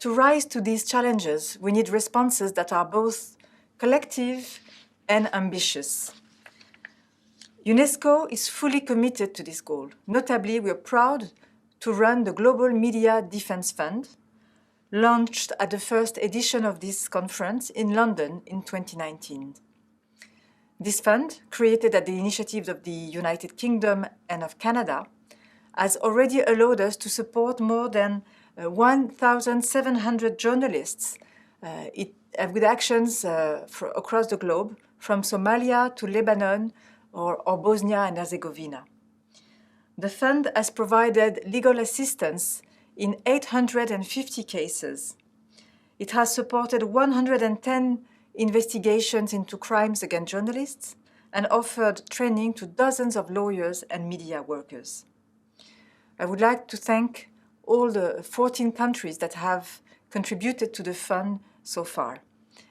To rise to these challenges, we need responses that are both collective and ambitious. UNESCO is fully committed to this goal. Notably, we are proud to run the Global Media Defense Fund, launched at the first edition of this conference in London in 2019. This fund, created at the initiative of the United Kingdom and of Canada, has already allowed us to support more than 1,700 journalists with actions across the globe, from Somalia to Lebanon or Bosnia and Herzegovina. The fund has provided legal assistance in 850 cases It has supported 110 investigations into crimes against journalists and offered training to dozens of lawyers and media workers. I would like to thank all the 14 countries that have contributed to the fund so far.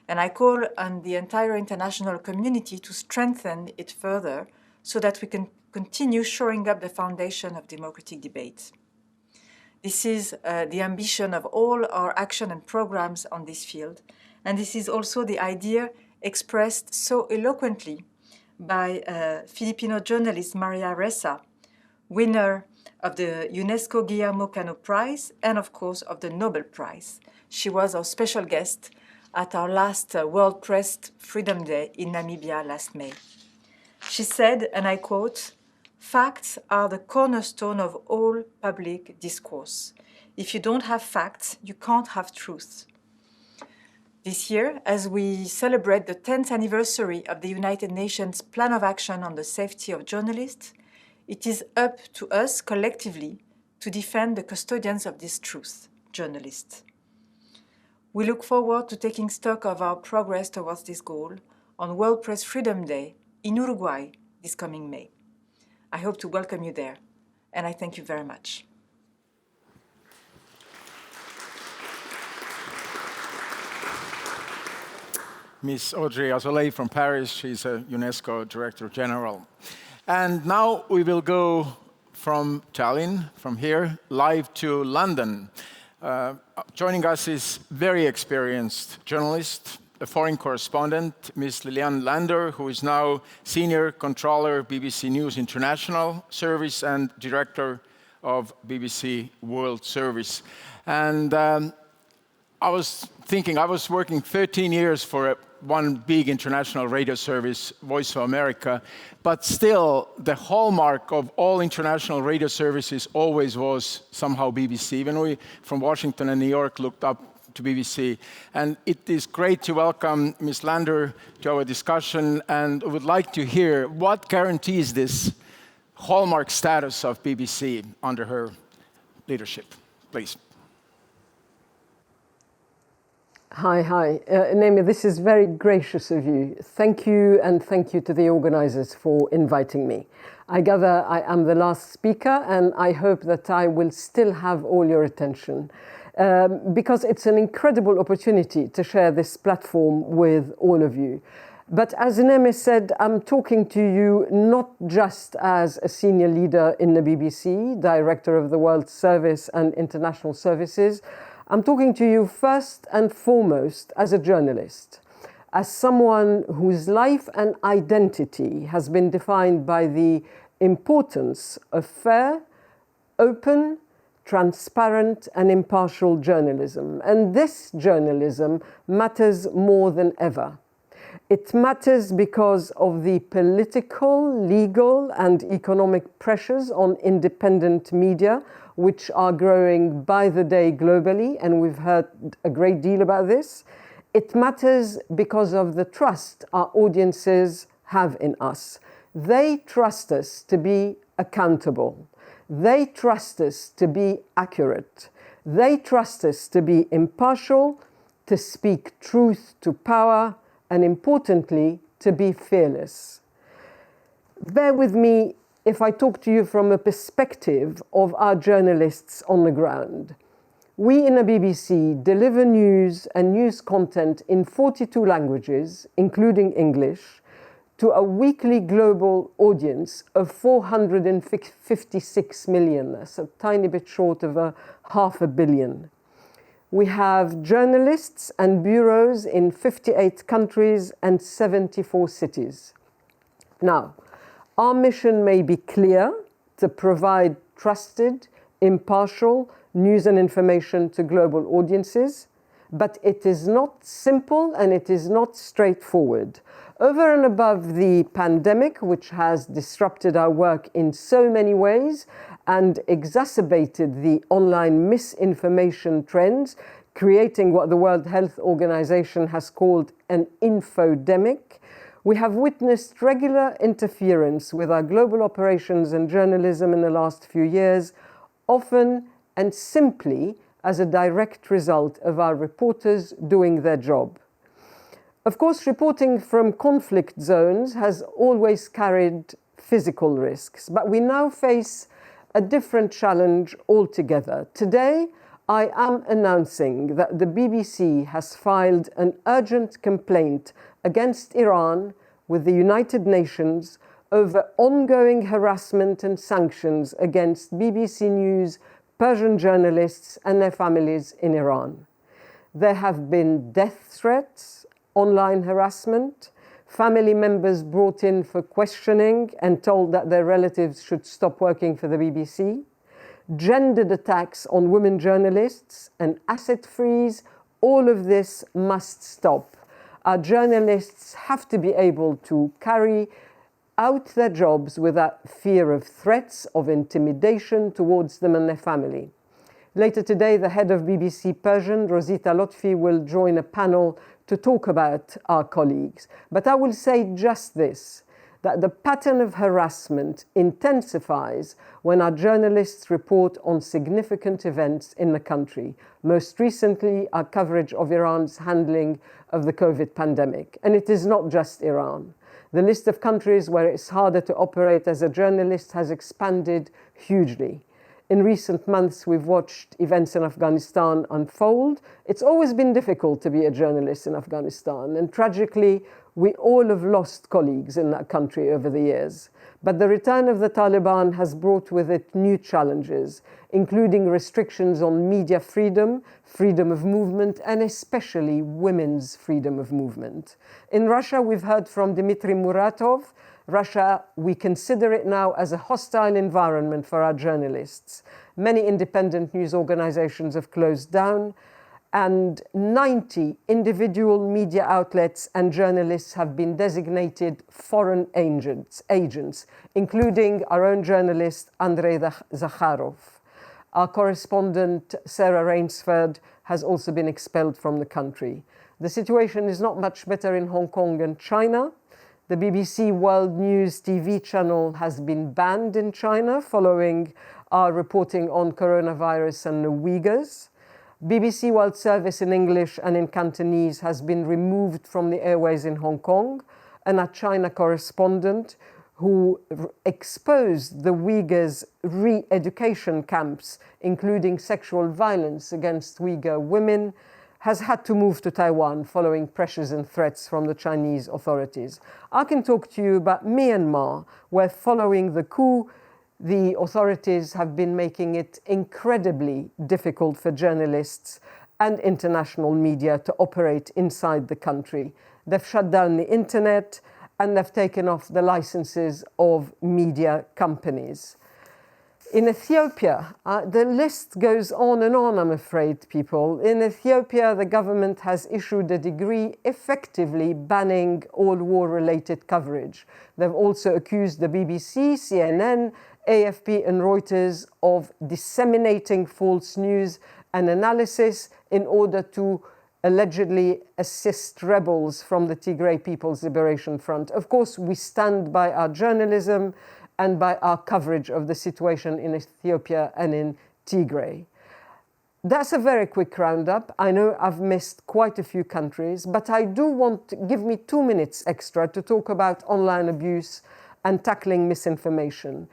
And I call on the entire international community to strengthen it further so that we can continue shoring up the foundation of democratic debate. This is the ambition of all our action and programs on this field. And this is also the idea expressed so eloquently by Filipino journalist Maria Ressa, winner of the UNESCO Guillermo Cano Prize and, of course, of the Nobel Prize. She was our special guest at our last World Press Freedom Day in Namibia last May. She said, and I quote, "Facts are the cornerstone of all public discourse. If you don't have facts, you can't have truth." This year, as we celebrate the 10th anniversary of the United Nations Plan of Action on the Safety of Journalists, it is up to us collectively to defend the custodians of this truth, journalists. We look forward to taking stock of our progress towards this goal on World Press Freedom Day in Uruguay this coming May. I hope to welcome you there, and I thank you very much. Ms. Audrey Azoulay from Paris, she's a UNESCO Director General. And now we will go from Tallinn, from here, live to London. Joining us is very experienced journalist, a foreign correspondent, Ms. Liliane Landor, who is now Senior Controller, BBC News International Service and Director of BBC World Service. And I was thinking, I was working 13 years for one big international radio service, Voice of America, but still the hallmark of all international radio services always was somehow BBC. Even we from Washington and New York looked up to BBC. And it is great to welcome Ms. Landor to our discussion, and would like to hear what guarantees this hallmark status of BBC under her leadership. Please. Hi. Neeme, this is very gracious of you. Thank you, and thank you to the organizers for inviting me. I gather I am the last speaker, and I hope that I will still have all your attention, because it's an incredible opportunity to share this platform with all of you. But as Neeme said, I'm talking to you not just as a senior leader in the BBC, Director of the World Service and International Services. I'm talking to you first and foremost as a journalist, as someone whose life and identity has been defined by the importance of fair, open, transparent and impartial journalism. And this journalism matters more than ever. It matters because of the political, legal and economic pressures on independent media, which are growing by the day globally, and we've heard a great deal about this. It matters because of the trust our audiences have in us. They trust us to be accountable. They trust us to be accurate. They trust us to be impartial, to speak truth to power, and importantly, to be fearless. Bear with me if I talk to you from a perspective of our journalists on the ground. We in the BBC deliver news and news content in 42 languages, including English, to a weekly global audience of 456 million. That's a tiny bit short of 500 million. We have journalists and bureaus in 58 countries and 74 cities. Now, our mission may be clear: to provide trusted, impartial news and information to global audiences, but it is not simple and it is not straightforward. Over and above the pandemic, which has disrupted our work in so many ways and exacerbated the online misinformation trends, creating what the World Health Organization has called an infodemic, we have witnessed regular interference with our global operations and journalism in the last few years, often and simply as a direct result of our reporters doing their job. Of course, reporting from conflict zones has always carried physical risks, but we now face a different challenge altogether. Today, I am announcing that the BBC has filed an urgent complaint against Iran with the United Nations over ongoing harassment and sanctions against BBC News Persian journalists and their families in Iran. There have been death threats, online harassment, family members brought in for questioning and told that their relatives should stop working for the BBC, gendered attacks on women journalists, and asset freeze. All of this must stop. Our journalists have to be able to carry out their jobs without fear of threats, of intimidation towards them and their family. Later today, the head of BBC Persian, Rosita Lotfi, will join a panel to talk about our colleagues. But I will say just this, that the pattern of harassment intensifies when our journalists report on significant events in the country. Most recently, our coverage of Iran's handling of the COVID pandemic. And it is not just Iran. The list of countries where it's harder to operate as a journalist has expanded hugely. In recent months, we've watched events in Afghanistan unfold. It's always been difficult to be a journalist in Afghanistan, and tragically, we all have lost colleagues in that country over the years. But the return of the Taliban has brought with it new challenges, including restrictions on media freedom, freedom of movement, and especially women's freedom of movement. In Russia, we've heard from Dmitry Muratov. Russia, we consider it now as a hostile environment for our journalists. Many independent news organizations have closed down, and 90 individual media outlets and journalists have been designated foreign agents, including our own journalist, Andrei Zakharov. Our correspondent, Sarah Rainsford, has also been expelled from the country. The situation is not much better in Hong Kong and China. The BBC World News TV channel has been banned in China following our reporting on coronavirus and the Uyghurs. BBC World Service in English and in Cantonese has been removed from the airways in Hong Kong, and our China correspondent, who exposed the Uyghurs' re-education camps, including sexual violence against Uyghur women, has had to move to Taiwan following pressures and threats from the Chinese authorities. I can talk to you about Myanmar, where following the coup, the authorities have been making it incredibly difficult for journalists and international media to operate inside the country. They've shut down the internet and they've taken off the licenses of media companies. In Ethiopia, the list goes on and on, I'm afraid, people. In Ethiopia, the government has issued a decree effectively banning all war-related coverage. They've also accused the BBC, CNN, AFP and Reuters of disseminating false news and analysis in order to allegedly assist rebels from the Tigray People's Liberation Front. Of course, we stand by our journalism and by our coverage of the situation in Ethiopia and in Tigray. That's a very quick roundup. I know I've missed quite a few countries, but I do want to give me 2 minutes extra to talk about online abuse and tackling misinformation.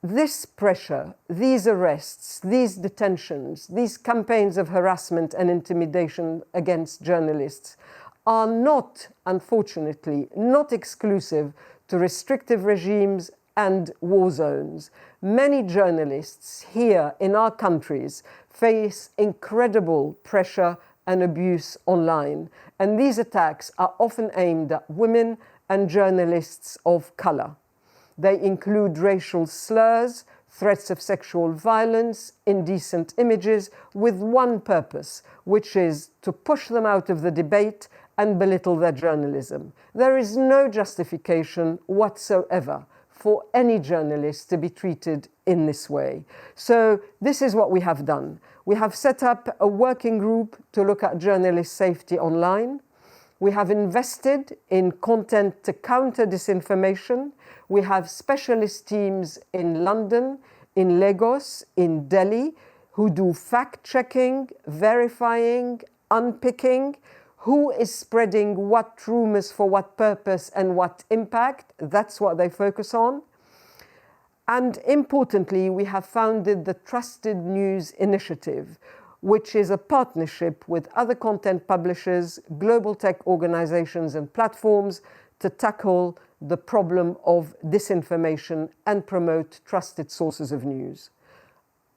This pressure, these arrests, these detentions, these campaigns of harassment and intimidation against journalists are not, unfortunately, not exclusive to restrictive regimes and war zones. Many journalists here in our countries face incredible pressure and abuse online, and these attacks are often aimed at women and journalists of color. They include racial slurs, threats of sexual violence, indecent images, with one purpose, which is to push them out of the debate and belittle their journalism. There is no justification whatsoever for any journalist to be treated in this way. So this is what we have done. We have set up a working group to look at journalist safety online. We have invested in content to counter disinformation. We have specialist teams in London, in Lagos, in Delhi, who do fact-checking, verifying, unpicking, who is spreading what rumors for what purpose and what impact. That's what they focus on. And importantly, we have founded the Trusted News Initiative, which is a partnership with other content publishers, global tech organizations and platforms to tackle the problem of disinformation and promote trusted sources of news.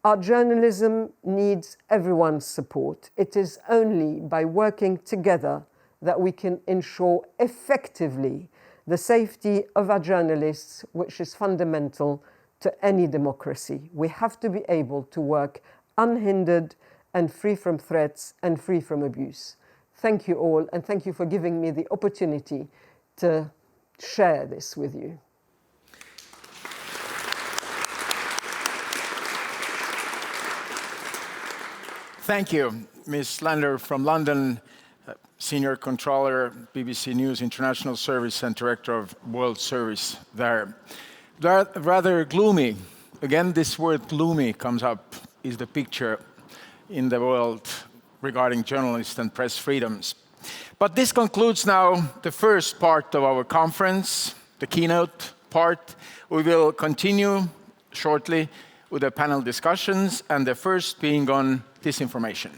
Our journalism needs everyone's support. It is only by working together that we can ensure effectively the safety of our journalists, which is fundamental to any democracy. We have to be able to work unhindered and free from threats and free from abuse. Thank you all, and thank you for giving me the opportunity to share this with you. Thank you, Ms. Landor from London, Senior Controller, BBC News International Service and Director of World Service there. Rather gloomy, again this word gloomy comes up, is the picture in the world regarding journalists and press freedoms. But this concludes now the first part of our conference, the keynote part. We will continue shortly with the panel discussions, and the first being on disinformation.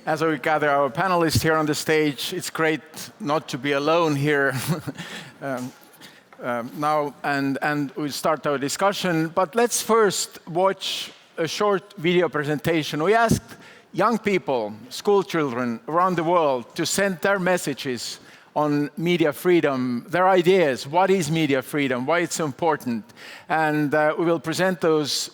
As we gather our panelists here on the stage, it's great not to be alone here now, and we'll start our discussion. But let's first watch a short video presentation. We asked young people, school children around the world to send their messages on media freedom, their ideas. What is media freedom? Why it's so important? And we will present those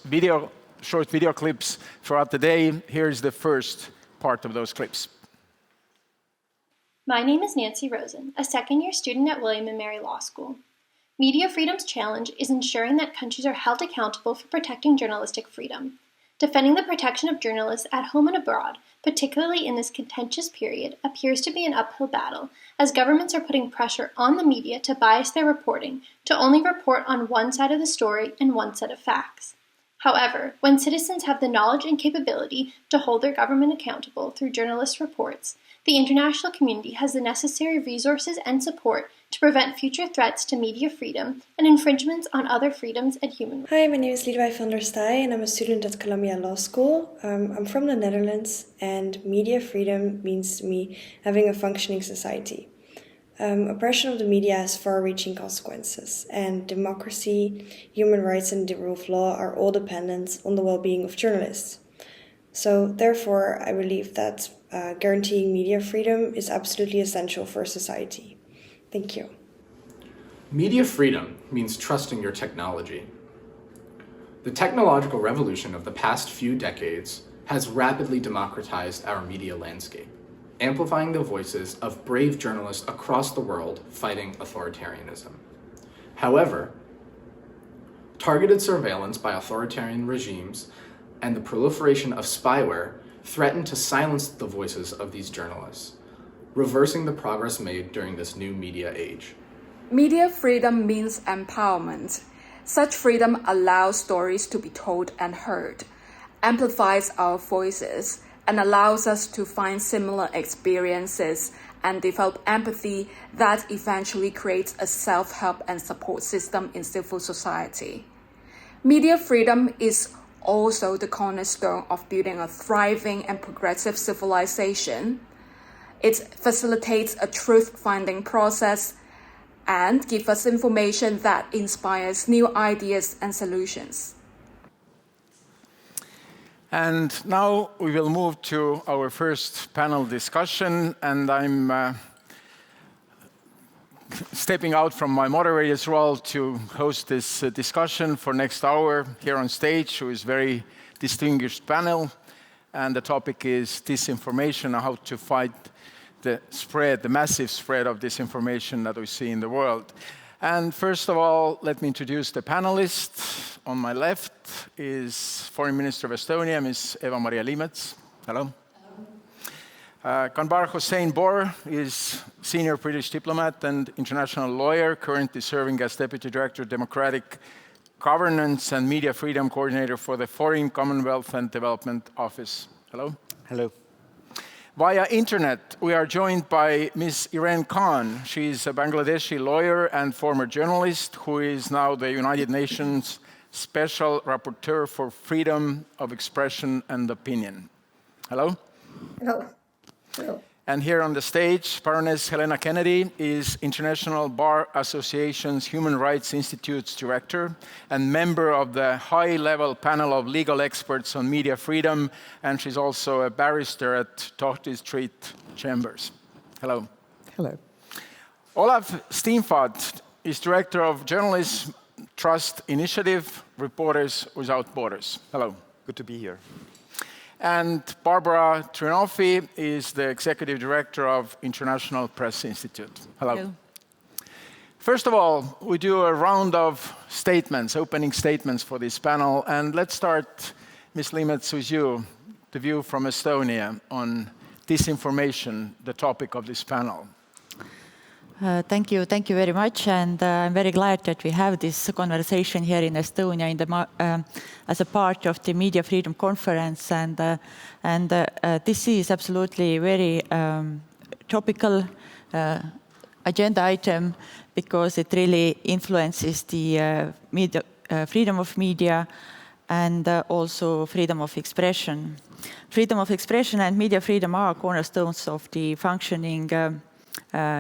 short video clips throughout the day. Here's the first part of those clips. My name is Nancy Rosen, a second-year student at William & Mary Law School. Media Freedom's challenge is ensuring that countries are held accountable for protecting journalistic freedom. Defending the protection of journalists at home and abroad, particularly in this contentious period, appears to be an uphill battle, as governments are putting pressure on the media to bias their reporting, to only report on one side of the story and one set of facts. However, when citizens have the knowledge and capability to hold their government accountable through journalist reports, the international community has the necessary resources and support to prevent future threats to media freedom and infringements on other freedoms and human rights. Hi, my name is Liedewij van der Staaij and I'm a student at Columbia Law School. I'm from the Netherlands, and media freedom means to me having a functioning society. Oppression of the media has far-reaching consequences, and democracy, human rights and the rule of law are all dependent on the well-being of journalists. So therefore, I believe that guaranteeing media freedom is absolutely essential for society. Thank you. Media freedom means trusting your technology. The technological revolution of the past few decades has rapidly democratized our media landscape, amplifying the voices of brave journalists across the world fighting authoritarianism. However, targeted surveillance by authoritarian regimes and the proliferation of spyware threaten to silence the voices of these journalists, reversing the progress made during this new media age. Media freedom means empowerment. Such freedom allows stories to be told and heard, amplifies our voices, and allows us to find similar experiences and develop empathy that eventually creates a self-help and support system in civil society. Media freedom is also the cornerstone of building a thriving and progressive civilization. It facilitates a truth-finding process and give us information that inspires new ideas and solutions. And now we will move to our first panel discussion, and I'm stepping out from my moderator's role to host this discussion for next hour here on stage, who is a very distinguished panel. And the topic is disinformation, how to fight the spread, the massive spread of disinformation that we see in the world. And first of all, let me introduce the panelists. On my left is Foreign Minister of Estonia, Ms. Eva-Maria Liimets. Hello. Kanbar Hossein-Bor is senior British diplomat and international lawyer, currently serving as Deputy Director of Democratic Governance and Media Freedom Coordinator for the Foreign, Commonwealth and Development Office. Hello. Hello. Via internet, we are joined by Ms. Irene Khan. She is a Bangladeshi lawyer and former journalist who is now the United Nations Special Rapporteur for Freedom of Expression and Opinion. Hello. Hello. Hello. And here on the stage, Baroness Helena Kennedy is International Bar Association's Human Rights Institute's director and member of the high-level panel of legal experts on media freedom, and she's also a barrister at Tohti Street Chambers. Hello. Hello. Olaf Steenfeld is director of Journalism Trust Initiative, Reporters Without Borders. Hello. Good to be here. And Barbara Trinoffi is the Executive Director of International Press Institute. Hello. Hello. First of all, we do a round of statements, opening statements for this panel. And let's start, Ms. Liimets, with you, the view from Estonia on disinformation, the topic of this panel. Thank you very much, and I'm very glad that we have this conversation here in Estonia as a part of the Media Freedom Conference, and this is absolutely very topical agenda item because it really influences the freedom of media and also freedom of expression. Freedom of expression and media freedom are cornerstones of the functioning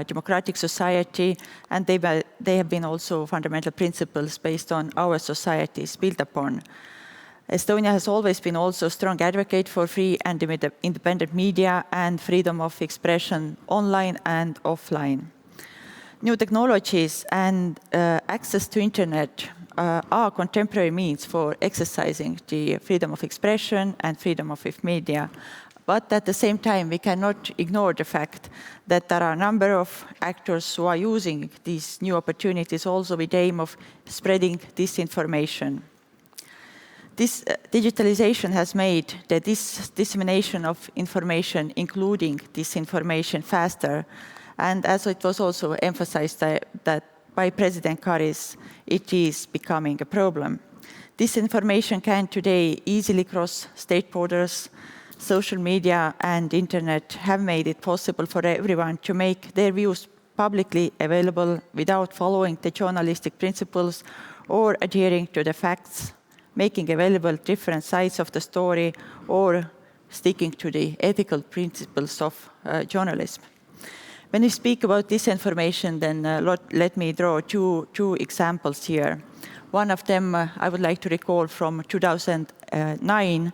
democratic society, and they have been also fundamental principles based on our societies built upon. Estonia has always been also a strong advocate for free and independent media and freedom of expression online and offline. New technologies and access to internet are contemporary means for exercising the freedom of expression and freedom of media. But at the same time, we cannot ignore the fact that there are a number of actors who are using these new opportunities also with the aim of spreading disinformation. This digitalization has made the dissemination of information, including disinformation, faster. And as it was also emphasized that by President Karis, it is becoming a problem. Disinformation can today easily cross state borders. Social media and internet have made it possible for everyone to make their views publicly available without following the journalistic principles or adhering to the facts, making available different sides of the story, or sticking to the ethical principles of journalism. When we speak about disinformation, then let me draw two examples here. One of them I would like to recall from 2009,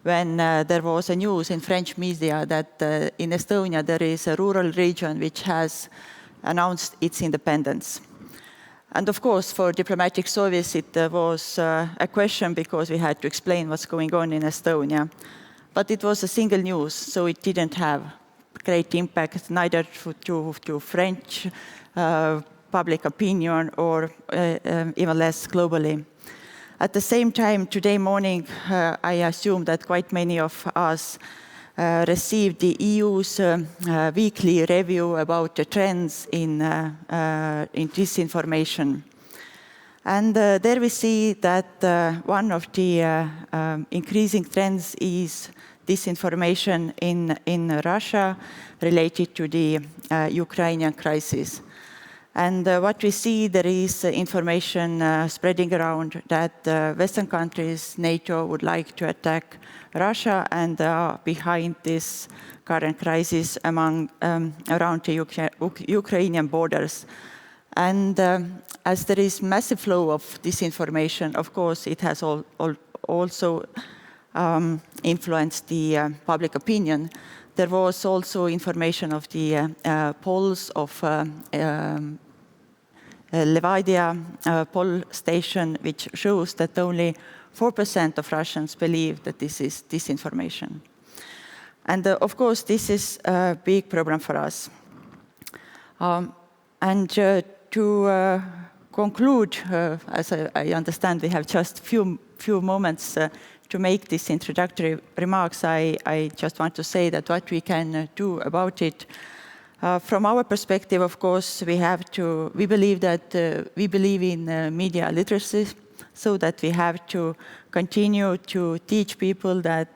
when there was a news in French media that in Estonia there is a rural region which has announced its independence. And of course, for diplomatic service, it was a question because we had to explain what's going on in Estonia. But it was a single news, so it didn't have great impact neither to French public opinion or even less globally. At the same time, today morning, I assume that quite many of us received the EU's weekly review about the trends in disinformation. And there we see that one of the increasing trends is disinformation in Russia related to the Ukrainian crisis. And what we see, there is information spreading around that Western countries, NATO, would like to attack Russia and are behind this current crisis around the Ukrainian borders. And as there is massive flow of disinformation, of course, it has also influenced the public opinion. There was also information of the polls of Levadia poll station, which shows that only 4% of Russians believe that this is disinformation. And of course, this is a big problem for us. To conclude, as I understand we have just few moments to make these introductory remarks, I just want to say that what we can do about it. From our perspective, of course, we believe in media literacy, so that we have to continue to teach people that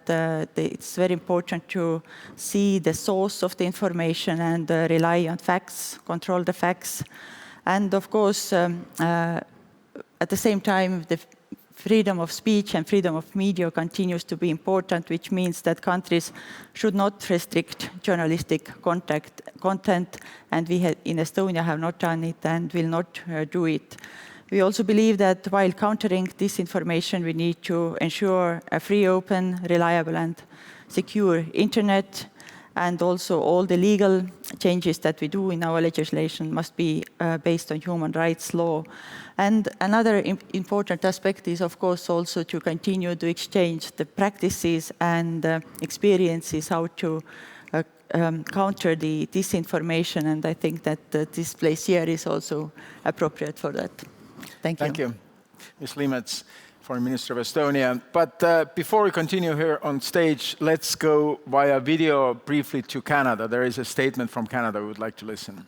it's very important to see the source of the information and rely on facts, control the facts. And of course, at the same time, the freedom of speech and freedom of media continues to be important, which means that countries should not restrict journalistic content, and we in Estonia have not done it and will not do it. We also believe that while countering disinformation, we need to ensure a free, open, reliable and secure internet, and also all the legal changes that we do in our legislation must be based on human rights law. And another important aspect is, of course, also to continue to exchange the practices and experiences how to counter the disinformation, and I think that this place here is also appropriate for that. Thank you. Thank you, Ms. Liimets, Foreign Minister of Estonia. But before we continue here on stage, let's go via video briefly to Canada. There is a statement from Canada we would like to listen.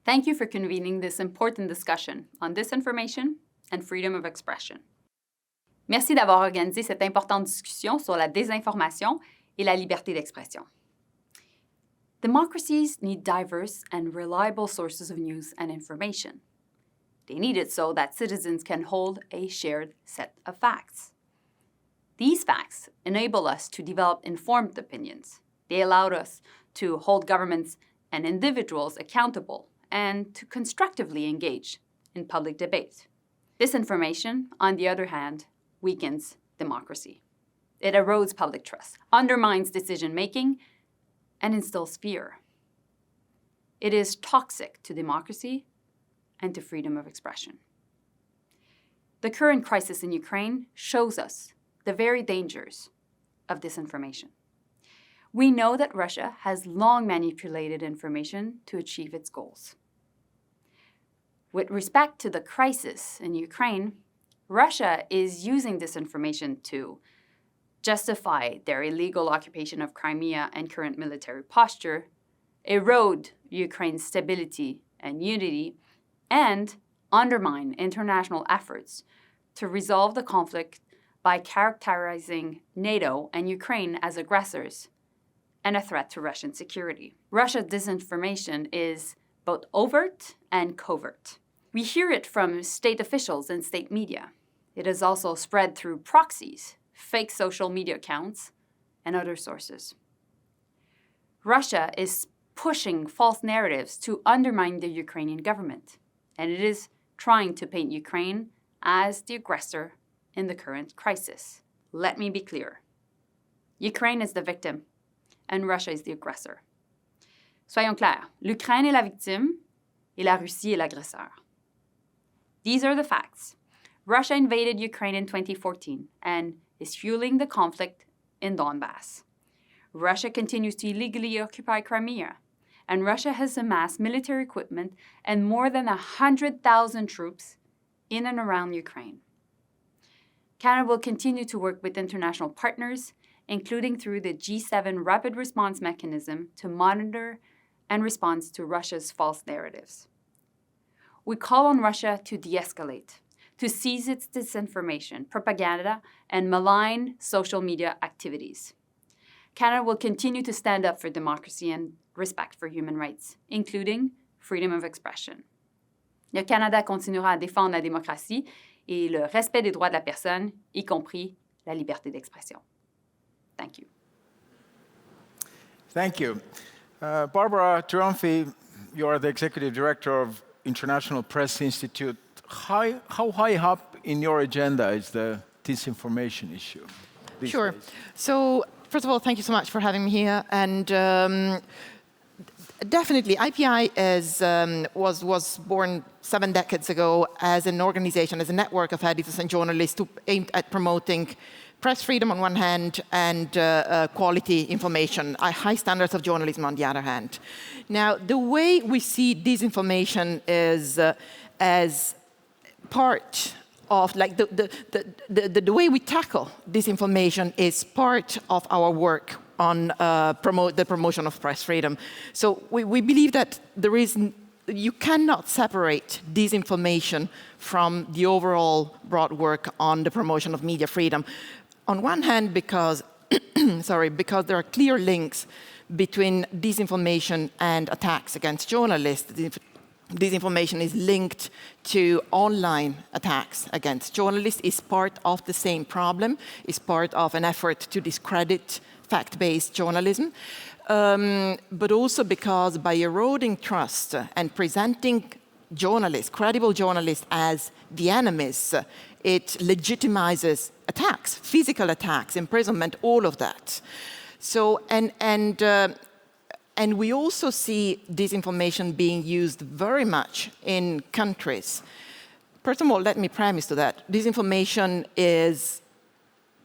Thank you for convening this important discussion on disinformation and freedom of expression. Merci d'avoir organisé cette importante discussion sur la désinformation et la liberté d'expression. Democracies need diverse and reliable sources of news and information. They need it so that citizens can hold a shared set of facts. These facts enable us to develop informed opinions. They allowed us to hold governments and individuals accountable and to constructively engage in public debate. Disinformation, on the other hand, weakens democracy. It erodes public trust, undermines decision-making, and instills fear. It is toxic to democracy and to freedom of expression. The current crisis in Ukraine shows us the very dangers of disinformation. We know that Russia has long manipulated information to achieve its goals. With respect to the crisis in Ukraine, Russia is using disinformation to justify their illegal occupation of Crimea and current military posture, erode Ukraine's stability and unity, and undermine international efforts to resolve the conflict by characterizing NATO and Ukraine as aggressors and a threat to Russian security. Russia's disinformation is both overt and covert. We hear it from state officials and state media. It is also spread through proxies, fake social media accounts, and other sources. Russia is pushing false narratives to undermine the Ukrainian government, and it is trying to paint Ukraine as the aggressor in the current crisis. Let me be clear. Ukraine is the victim, and Russia is the aggressor. Soyons clairs, l'Ukraine est la victime, et la Russie est l'agresseur. These are the facts. Russia invaded Ukraine in 2014 and is fueling the conflict in Donbass. Russia continues to illegally occupy Crimea, and Russia has amassed military equipment and more than 100,000 troops in and around Ukraine. Canada will continue to work with international partners, including through the G7 Rapid Response Mechanism, to monitor and respond to Russia's false narratives. We call on Russia to de-escalate, to cease its disinformation, propaganda, and malign social media activities. Canada will continue to stand up for democracy and respect for human rights, including freedom of expression. Le Canada continuera à défendre la démocratie et le respect des droits de la personne, y compris la liberté d'expression. Thank you. Thank you. Barbara Triumphi, you are the executive director of International Press Institute. How high up in your agenda is the disinformation issue? Sure. So, first of all, thank you so much for having me here. And definitely, IPI was born 7 decades ago as an organization, as a network of editors and journalists aimed at promoting press freedom on one hand and quality information, high standards of journalism on the other hand. Now, the way we see disinformation is as part of, like, the way we tackle disinformation is part of our work on the promotion of press freedom. So we believe that you cannot separate disinformation from the overall broad work on the promotion of media freedom. On one hand, because there are clear links between disinformation and attacks against journalists. Disinformation is linked to online attacks against journalists, is part of the same problem, is part of an effort to discredit fact-based journalism, but also because by eroding trust and presenting journalists, credible journalists, as the enemies, it legitimizes attacks, physical attacks, imprisonment, all of that. So, and we also see disinformation being used very much in countries. First of all, let me premise to that. Disinformation is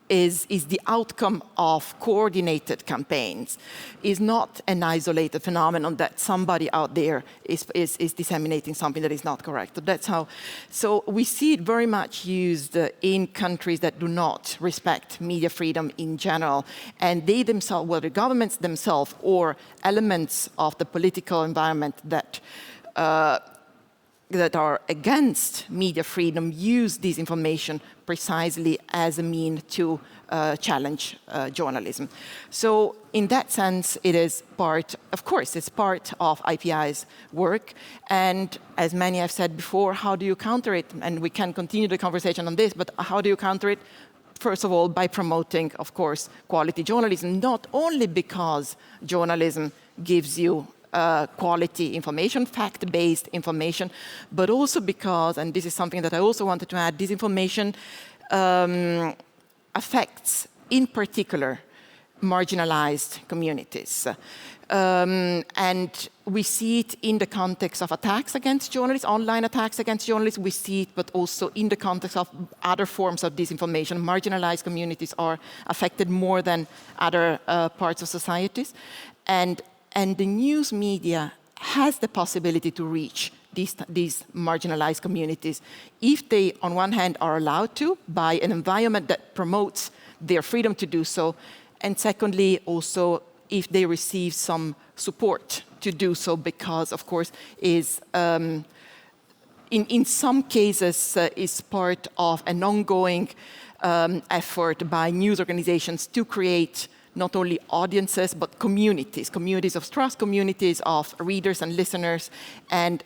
the outcome of coordinated campaigns, is not an isolated phenomenon that somebody out there is disseminating something that is not correct. That's how. So we see it very much used in countries that do not respect media freedom in general, and they themselves, whether governments themselves or elements of the political environment that are against media freedom, use disinformation precisely as a mean to challenge journalism. So in that sense, it is part, of course, it's part of IPI's work. And as many have said before, how do you counter it? And we can continue the conversation on this, but how do you counter it? First of all, by promoting, of course, quality journalism, not only because journalism gives you quality information, fact-based information, but also because, and this is something that I also wanted to add, disinformation affects, in particular, marginalized communities. And we see it in the context of attacks against journalists, online attacks against journalists. We see it, but also in the context of other forms of disinformation. Marginalized communities are affected more than other parts of societies. And the news media has the possibility to reach these marginalized communities if they, on one hand, are allowed to by an environment that promotes their freedom to do so, and secondly, also if they receive some support to do so, because, of course, is in some cases is part of an ongoing effort by news organizations to create not only audiences, but communities of trust, communities of readers and listeners, and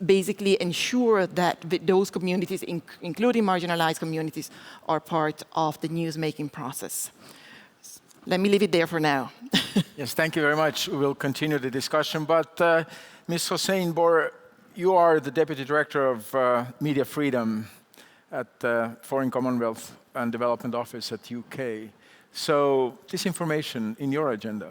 basically ensure that those communities, including marginalized communities, are part of the news-making process. Let me leave it there for now. Yes, thank you very much. We will continue the discussion, but Ms. Hossein-Bor, you are the Deputy Director of Media Freedom at the Foreign Commonwealth and Development Office at UK. So, disinformation in your agenda?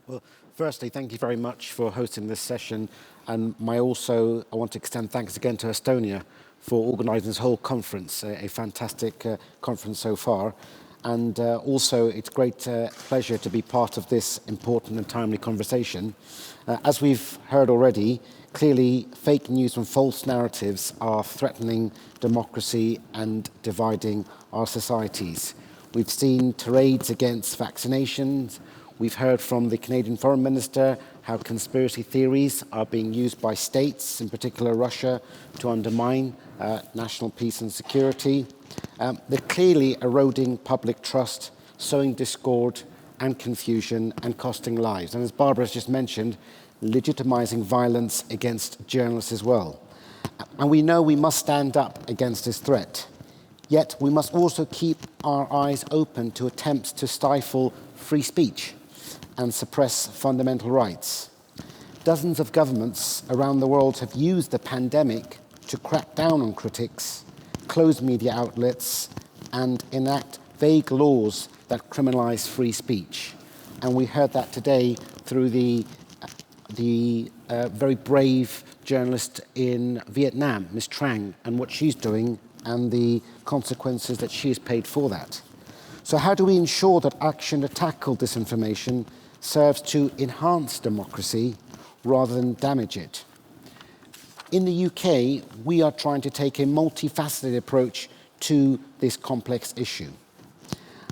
Well, firstly, thank you very much for hosting this session. And I want to extend thanks again to Estonia for organising this whole conference, a fantastic conference so far. And also, it's great pleasure to be part of this important and timely conversation. As we've heard already, clearly fake news and false narratives are threatening democracy and dividing our societies. We've seen tirades against vaccinations. We've heard from the Canadian Foreign Minister how conspiracy theories are being used by states, in particular Russia, to undermine national peace and security. They're clearly eroding public trust, sowing discord and confusion and costing lives. And as Barbara has just mentioned, legitimizing violence against journalists as well. And we know we must stand up against this threat. Yet we must also keep our eyes open to attempts to stifle free speech and suppress fundamental rights. Dozens of governments around the world have used the pandemic to crack down on critics, close media outlets, and enact vague laws that criminalize free speech. And we heard that today through the very brave journalist in Vietnam, Ms. Trang, and what she's doing and the consequences that she has paid for that. So how do we ensure that action to tackle disinformation serves to enhance democracy rather than damage it? In the UK, we are trying to take a multifaceted approach to this complex issue.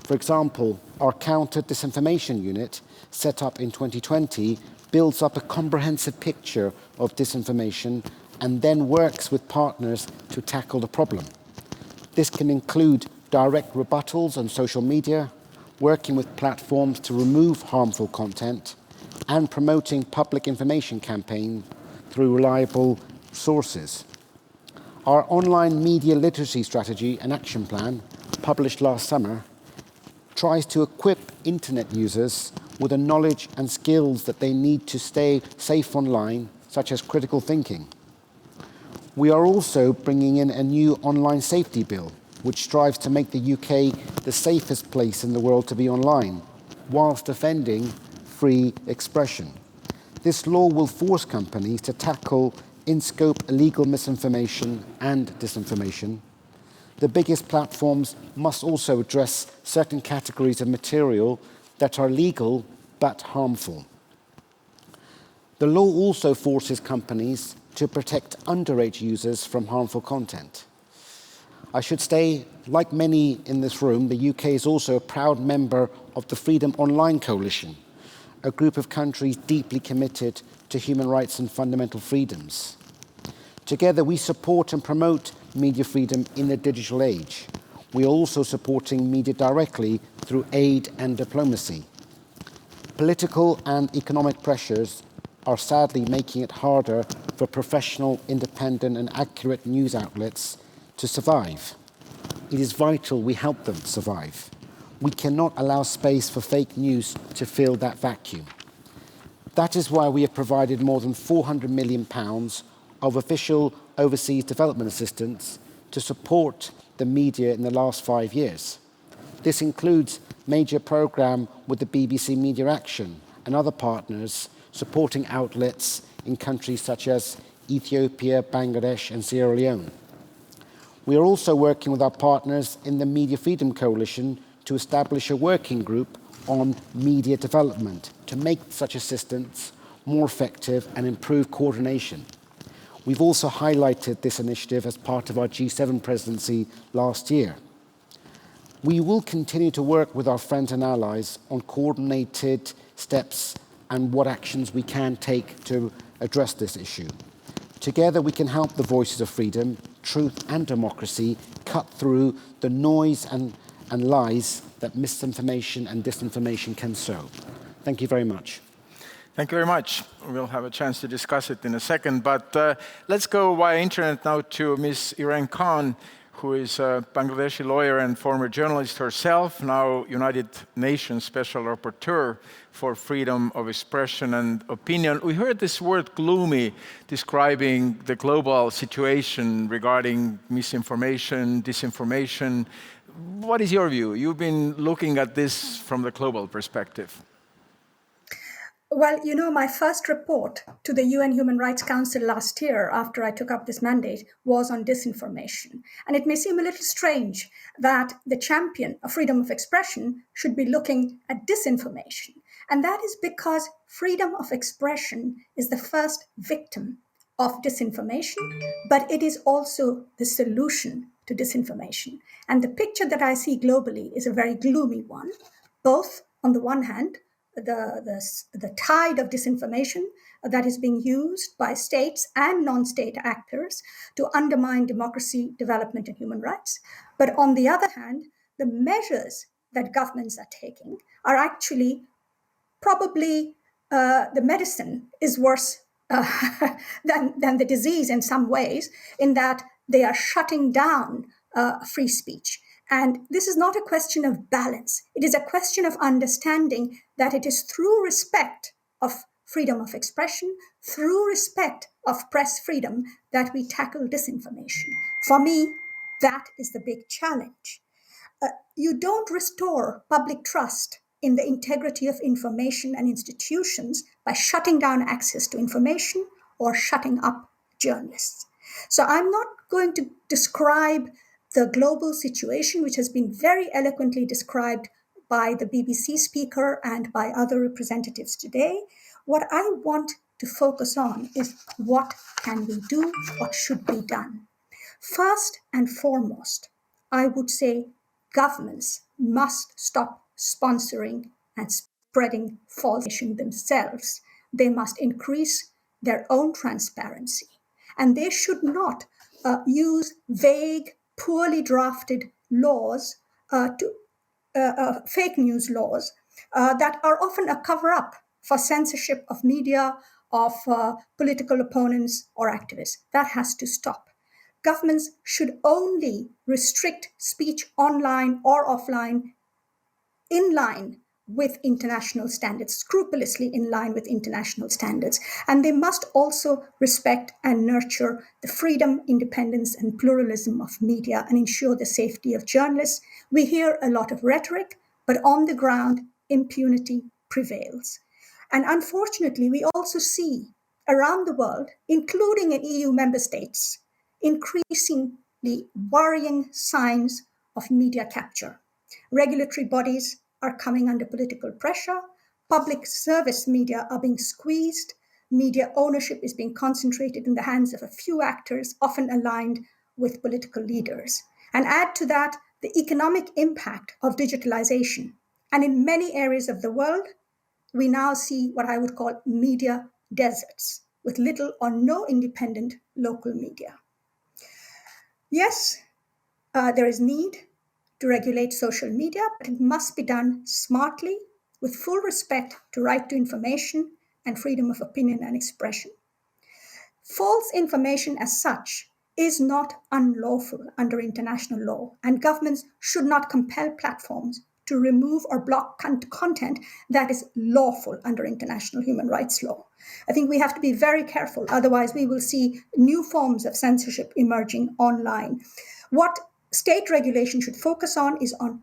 For example, our counter-disinformation unit, set up in 2020, builds up a comprehensive picture of disinformation and then works with partners to tackle the problem. This can include direct rebuttals on social media, working with platforms to remove harmful content, and promoting public information campaigns through reliable sources. Our online media literacy strategy and action plan, published last summer, tries to equip internet users with the knowledge and skills that they need to stay safe online, such as critical thinking. We are also bringing in a new online safety bill, which strives to make the UK the safest place in the world to be online, whilst defending free expression. This law will force companies to tackle in-scope illegal misinformation and disinformation. The biggest platforms must also address certain categories of material that are legal but harmful. The law also forces companies to protect underage users from harmful content. I should say, like many in this room, the UK is also a proud member of the Freedom Online Coalition, a group of countries deeply committed to human rights and fundamental freedoms. Together, we support and promote media freedom in the digital age. We are also supporting media directly through aid and diplomacy. Political and economic pressures are sadly making it harder for professional, independent and accurate news outlets to survive. It is vital we help them survive. We cannot allow space for fake news to fill that vacuum. That is why we have provided more than £400 million of official overseas development assistance to support the media in the last 5 years. This includes a major programme with the BBC Media Action and other partners supporting outlets in countries such as Ethiopia, Bangladesh and Sierra Leone. We are also working with our partners in the Media Freedom Coalition to establish a working group on media development to make such assistance more effective and improve coordination. We've also highlighted this initiative as part of our G7 presidency last year. We will continue to work with our friends and allies on coordinated steps and what actions we can take to address this issue. Together we can help the voices of freedom, truth and democracy cut through the noise and lies that misinformation and disinformation can sow. Thank you very much. Thank you very much. We'll have a chance to discuss it in a second, but let's go via internet now to Ms. Irene Khan, who is a Bangladeshi lawyer and former journalist herself, now United Nations Special Rapporteur for freedom of expression and opinion. We heard this word gloomy describing the global situation regarding misinformation, disinformation. What is your view? You've been looking at this from the global perspective. Well, you know, my first report to the UN Human Rights Council last year, after I took up this mandate, was on disinformation. And it may seem a little strange that the champion of freedom of expression should be looking at disinformation. And that is because freedom of expression is the first victim of disinformation, but it is also the solution to disinformation. And the picture that I see globally is a very gloomy one, both on the one hand, the tide of disinformation that is being used by states and non-state actors to undermine democracy, development, and human rights. But on the other hand, the measures that governments are taking are actually probably the medicine is worse than the disease in some ways, in that they are shutting down free speech. And this is not a question of balance. It is a question of understanding that it is through respect of freedom of expression, through respect of press freedom, that we tackle disinformation. For me, that is the big challenge. You don't restore public trust in the integrity of information and institutions by shutting down access to information or shutting up journalists. So I'm not going to describe the global situation, which has been very eloquently described by the BBC speaker and by other representatives today. What I want to focus on is what can we do, what should be done. First and foremost, I would say governments must stop sponsoring and spreading false information themselves. They must increase their own transparency. And they should not use vague, poorly drafted laws, fake news laws, that are often a cover-up for censorship of media, of political opponents or activists. That has to stop. Governments should only restrict speech online or offline in line with international standards, scrupulously in line with international standards. And they must also respect and nurture the freedom, independence, and pluralism of media and ensure the safety of journalists. We hear a lot of rhetoric, but on the ground, impunity prevails. And unfortunately, we also see around the world, including in EU member states, increasingly worrying signs of media capture. Regulatory bodies are coming under political pressure. Public service media are being squeezed. Media ownership is being concentrated in the hands of a few actors, often aligned with political leaders. And add to that the economic impact of digitalization. And in many areas of the world, we now see what I would call media deserts, with little or no independent local media. Yes, there is need to regulate social media, but it must be done smartly, with full respect to right to information and freedom of opinion and expression. False information as such is not unlawful under international law, and governments should not compel platforms to remove or block content that is lawful under international human rights law. I think we have to be very careful, otherwise we will see new forms of censorship emerging online. What state regulation should focus on is on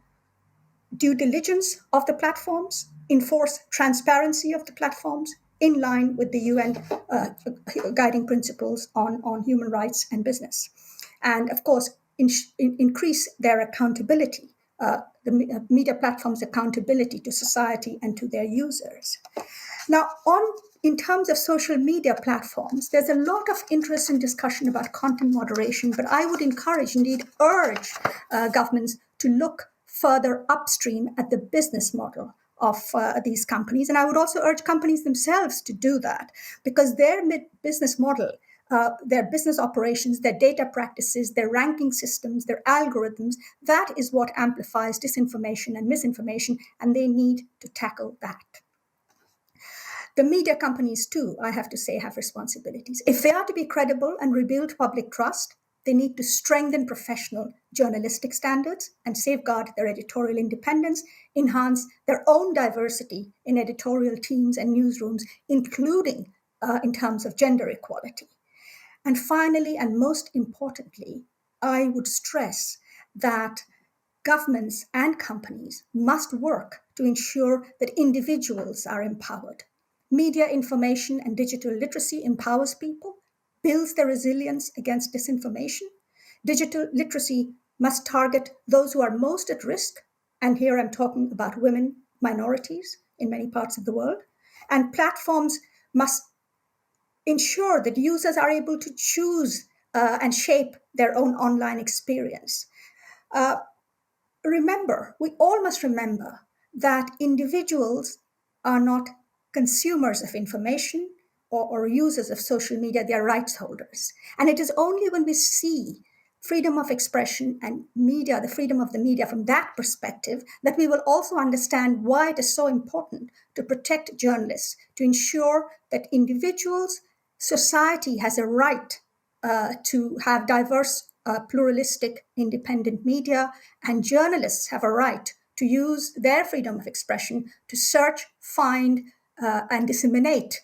due diligence of the platforms, enforce transparency of the platforms in line with the UN guiding principles on human rights and business. And of course, increase their accountability, the media platforms' accountability to society and to their users. Now, in terms of social media platforms, there's a lot of interest and discussion about content moderation, but I would encourage, indeed urge governments to look further upstream at the business model of these companies. And I would also urge companies themselves to do that, because their business model, their business operations, their data practices, their ranking systems, their algorithms, that is what amplifies disinformation and misinformation, and they need to tackle that. The media companies, too, I have to say, have responsibilities. If they are to be credible and rebuild public trust, they need to strengthen professional journalistic standards and safeguard their editorial independence, enhance their own diversity in editorial teams and newsrooms, including in terms of gender equality. And finally, and most importantly, I would stress that governments and companies must work to ensure that individuals are empowered. Media information and digital literacy empowers people, builds their resilience against disinformation. Digital literacy must target those who are most at risk, and here I'm talking about women, minorities in many parts of the world. And platforms must ensure that users are able to choose and shape their own online experience. We all must remember that individuals are not consumers of information or users of social media, they are rights holders. And it is only when we see freedom of expression and media, the freedom of the media from that perspective, that we will also understand why it is so important to protect journalists, to ensure that individuals, society has a right to have diverse, pluralistic, independent media, and journalists have a right to use their freedom of expression to search, find, and disseminate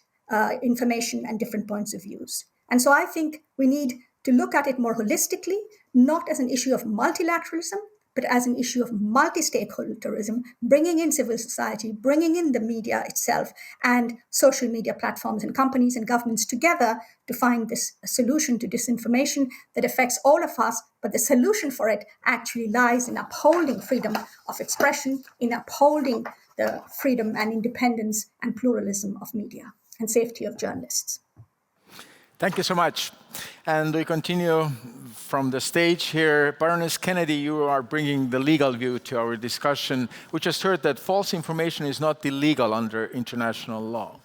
information and different points of views. And so I think we need to look at it more holistically, not as an issue of multilateralism, but as an issue of multi-stakeholderism, bringing in civil society, bringing in the media itself, and social media platforms and companies and governments together to find this solution to disinformation that affects all of us. But the solution for it actually lies in upholding freedom of expression, in upholding the freedom and independence and pluralism of media and safety of journalists. Thank you so much. And we continue from the stage here. Baroness Kennedy, you are bringing the legal view to our discussion. We just heard that false information is not illegal under international law.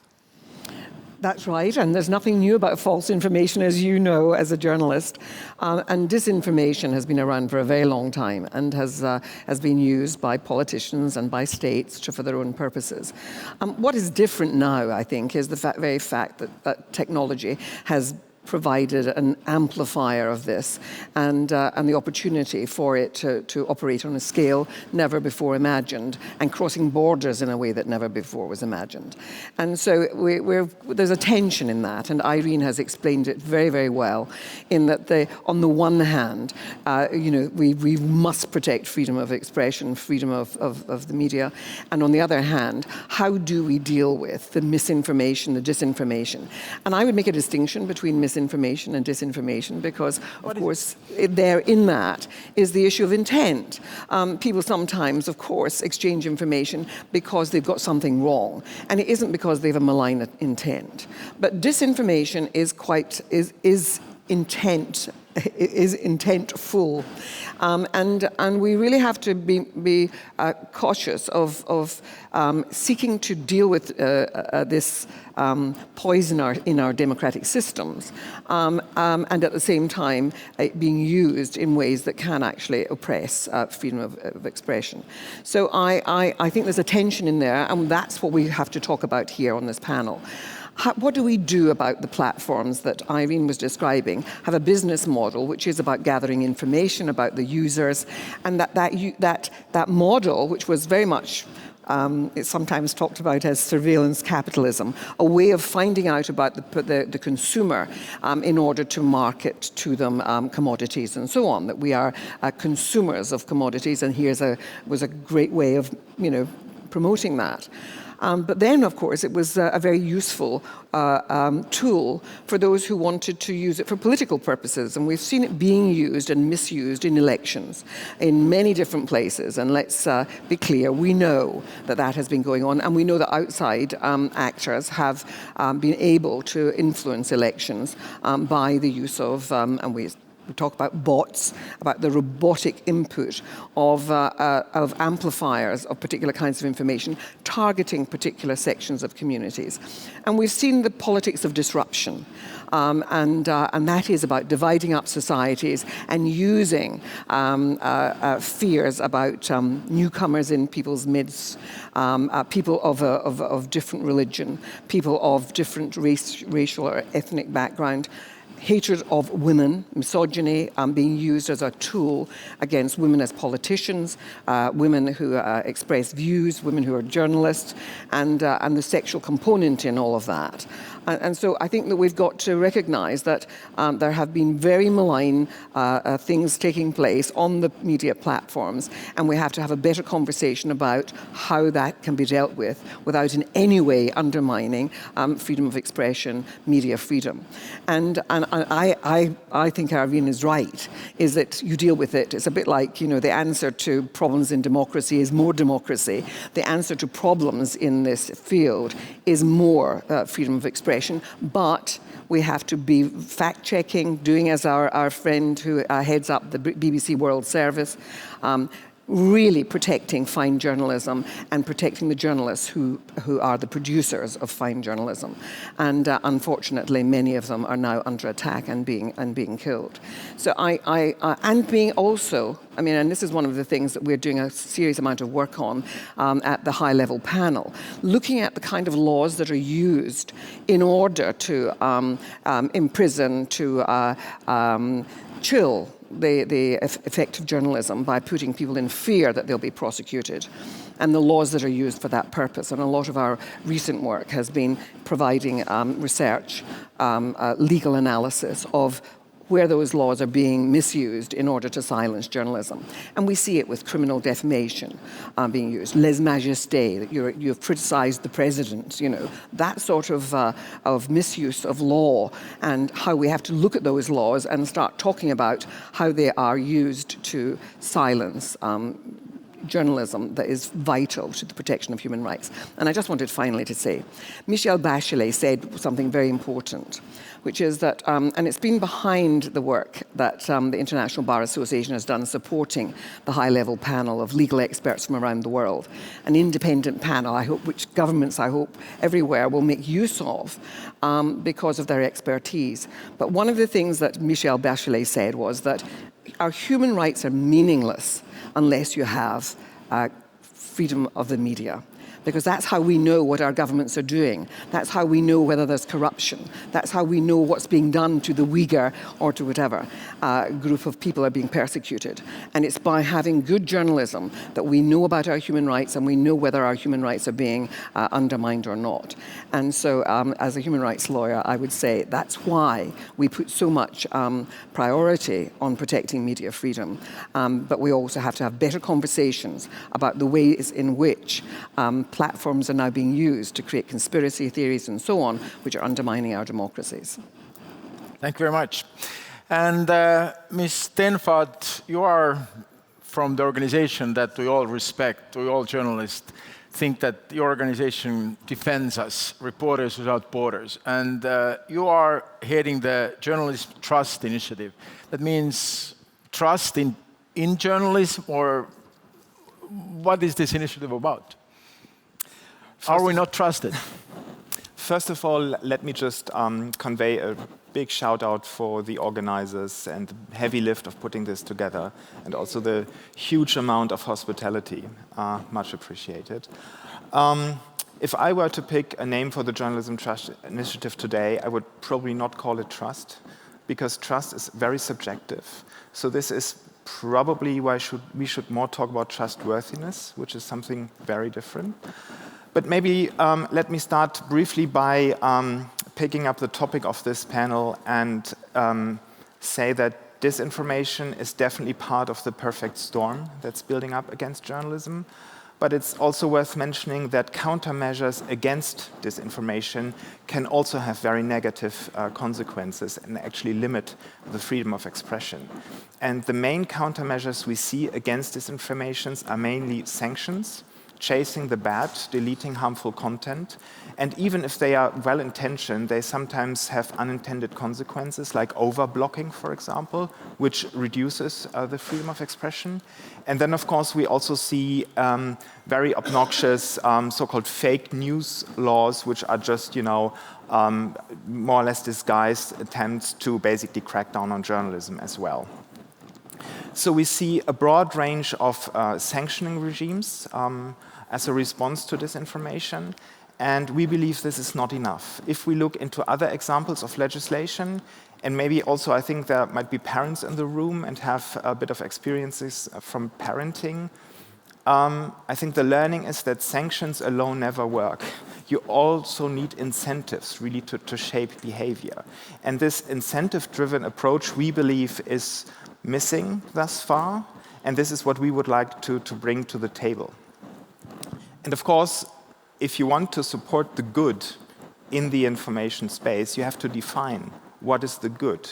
That's right, and there's nothing new about false information, as you know, as a journalist. And disinformation has been around for a very long time and has been used by politicians and by states for their own purposes. What is different now, I think, is the very fact that technology has provided an amplifier of this and the opportunity for it to operate on a scale never before imagined and crossing borders in a way that never before was imagined. And so there's a tension in that, and Irene has explained it very, very well in that on the one hand, we must protect freedom of expression, freedom of the media, and on the other hand, how do we deal with the misinformation, the disinformation? And I would make a distinction between misinformation and disinformation because, of course, there in that is the issue of intent. People sometimes, of course, exchange information because they've got something wrong, and it isn't because they have a malign intent. But disinformation is intentful, and we really have to be cautious of seeking to deal with this poison in our democratic systems, and at the same time being used in ways that can actually oppress freedom of expression. So I think there's a tension in there, and that's what we have to talk about here on this panel. What do we do about the platforms that Irene was describing? Have a business model which is about gathering information about the users, and that model, which was very much it's sometimes talked about as surveillance capitalism, a way of finding out about the consumer in order to market to them commodities and so on, that we are consumers of commodities, and was a great way of promoting that. But then, of course, it was a very useful tool for those who wanted to use it for political purposes. And we've seen it being used and misused in elections in many different places. And let's be clear, we know that has been going on. And we know that outside actors have been able to influence elections by the use of, and we talk about bots, about the robotic input of amplifiers of particular kinds of information, targeting particular sections of communities. And we've seen the politics of disruption. And that is about dividing up societies and using fears about newcomers in people's midst, people of different religion, people of different racial or ethnic background, hatred of women, misogyny being used as a tool against women as politicians, women who express views, women who are journalists, and the sexual component in all of that. And so I think that we've got to recognize that there have been very malign things taking place on the media platforms, and we have to have a better conversation about how that can be dealt with without in any way undermining freedom of expression, media freedom. And I think Irene is right, is that you deal with it. It's a bit like, the answer to problems in democracy is more democracy. The answer to problems in this field is more freedom of expression. But we have to be fact-checking, doing as our friend who heads up the BBC World Service, really protecting fine journalism and protecting the journalists who are the producers of fine journalism. And unfortunately, many of them are now under attack and being killed. So and being also, and this is one of the things that we're doing a serious amount of work on at the high-level panel, looking at the kind of laws that are used in order to imprison, to chill the effect of journalism by putting people in fear that they'll be prosecuted, and the laws that are used for that purpose. And a lot of our recent work has been providing research, legal analysis of where those laws are being misused in order to silence journalism. And we see it with criminal defamation being used. Lèse majesté, that you've criticized the president, that sort of misuse of law, and how we have to look at those laws and start talking about how they are used to silence journalism that is vital to the protection of human rights. And I just wanted finally to say, Michelle Bachelet said something very important, which is that, and it's been behind the work that the International Bar Association has done supporting the high-level panel of legal experts from around the world, an independent panel, I hope, which governments, I hope, everywhere will make use of because of their expertise. But one of the things that Michelle Bachelet said was that our human rights are meaningless unless you have freedom of the media. Because that's how we know what our governments are doing. That's how we know whether there's corruption. That's how we know what's being done to the Uyghur or to whatever group of people are being persecuted. And it's by having good journalism that we know about our human rights and we know whether our human rights are being undermined or not. And so as a human rights lawyer, I would say that's why we put so much priority on protecting media freedom. But we also have to have better conversations about the ways in which platforms are now being used to create conspiracy theories and so on, which are undermining our democracies. Thank you very much. And Ms. Stenfeld, you are from the organization that we all respect, we all journalists think that your organization defends us, Reporters Without Borders. And you are heading the Journalism Trust Initiative. That means trust in journalism, or what is this initiative about? Are we not trusted? First of all, let me just convey a big shout out for the organizers and the heavy lift of putting this together, and also the huge amount of hospitality. Much appreciated. If I were to pick a name for the Journalism Trust Initiative today, I would probably not call it trust, because trust is very subjective. So this is probably why we should more talk about trustworthiness, which is something very different. But maybe let me start briefly by picking up the topic of this panel and say that disinformation is definitely part of the perfect storm that's building up against journalism. But it's also worth mentioning that countermeasures against disinformation can also have very negative consequences and actually limit the freedom of expression. And the main countermeasures we see against disinformation are mainly sanctions, chasing the bad, deleting harmful content, and even if they are well-intentioned, they sometimes have unintended consequences, like over-blocking, for example, which reduces the freedom of expression. And then, of course, we also see very obnoxious so-called fake news laws, which are just, more or less disguised attempts to basically crack down on journalism as well. So we see a broad range of sanctioning regimes as a response to disinformation, and we believe this is not enough. If we look into other examples of legislation, and maybe also I think there might be parents in the room and have a bit of experiences from parenting, I think the learning is that sanctions alone never work. You also need incentives really to shape behavior. And this incentive-driven approach, we believe, is missing thus far, and this is what we would like to bring to the table. And of course, if you want to support the good in the information space, you have to define what is the good.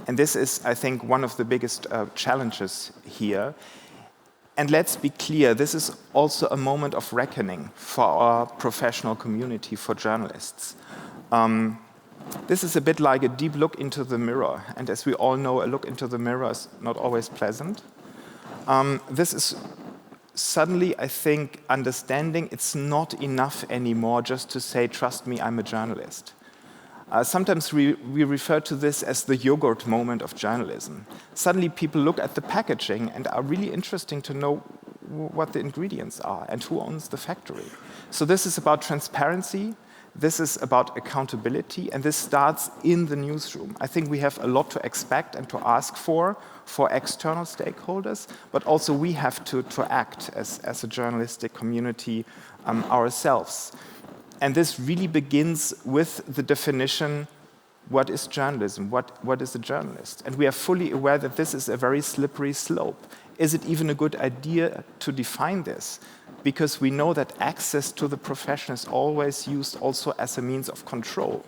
And this is, I think, one of the biggest challenges here. And let's be clear, this is also a moment of reckoning for our professional community, for journalists. This is a bit like a deep look into the mirror. And as we all know, a look into the mirror is not always pleasant. This is suddenly, I think, understanding it's not enough anymore just to say, trust me, I'm a journalist. Sometimes we refer to this as the yogurt moment of journalism. Suddenly people look at the packaging and are really interested to know what the ingredients are and who owns the factory. So this is about transparency. This is about accountability, and this starts in the newsroom. I think we have a lot to expect and to ask for external stakeholders, but also we have to act as a journalistic community ourselves. And this really begins with the definition, what is journalism? What is a journalist? And we are fully aware that this is a very slippery slope. Is it even a good idea to define this? Because we know that access to the profession is always used also as a means of control,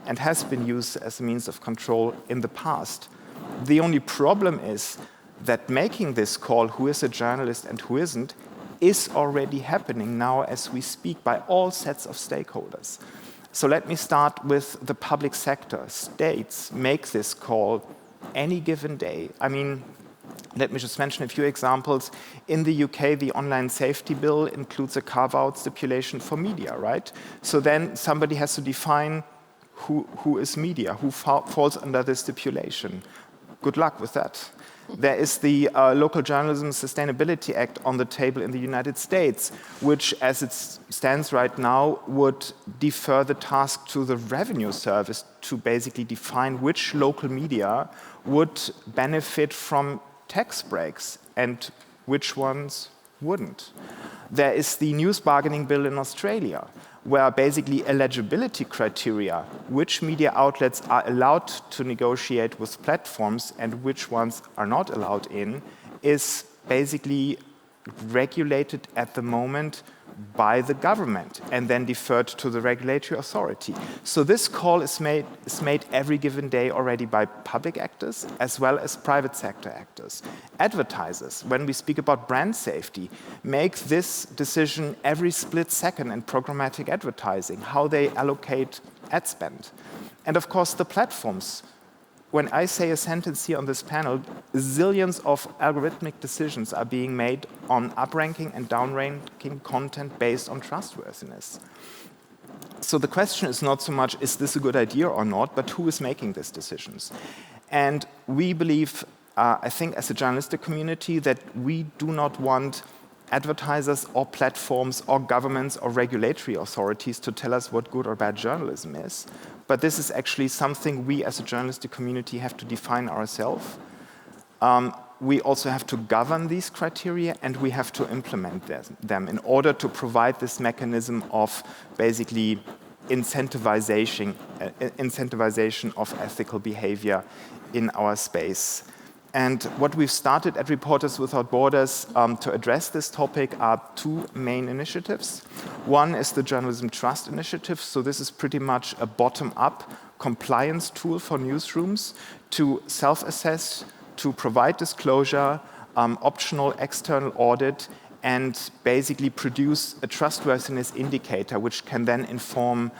and has been used as a means of control in the past. The only problem is that making this call, who is a journalist and who isn't, is already happening now as we speak by all sets of stakeholders. So let me start with the public sector. States make this call any given day. I mean, let me just mention a few examples. In the UK, the online safety bill includes a carve-out stipulation for media, right? So then somebody has to define who is media, who falls under this stipulation. Good luck with that. There is the Local Journalism Sustainability Act on the table in the United States, which, as it stands right now, would defer the task to the Revenue Service to basically define which local media would benefit from tax breaks and which ones wouldn't. There is the News Bargaining Bill in Australia, where basically eligibility criteria, which media outlets are allowed to negotiate with platforms and which ones are not allowed in, is basically regulated at the moment by the government and then deferred to the regulatory authority. So this call is made every given day already by public actors as well as private sector actors. Advertisers, when we speak about brand safety, make this decision every split second in programmatic advertising, how they allocate ad spend. And of course, the platforms. When I say a sentence here on this panel, zillions of algorithmic decisions are being made on up-ranking and down-ranking content based on trustworthiness. So the question is not so much, is this a good idea or not, but who is making these decisions? And we believe, I think as a journalistic community, that we do not want advertisers or platforms or governments or regulatory authorities to tell us what good or bad journalism is. But this is actually something we as a journalistic community have to define ourselves. We also have to govern these criteria and we have to implement them in order to provide this mechanism of basically incentivization of ethical behavior in our space. And what we've started at Reporters Without Borders to address this topic are two main initiatives. One is the Journalism Trust Initiative. So this is pretty much a bottom-up compliance tool for newsrooms to self-assess, to provide disclosure, optional external audit, and basically produce a trustworthiness indicator which can then inform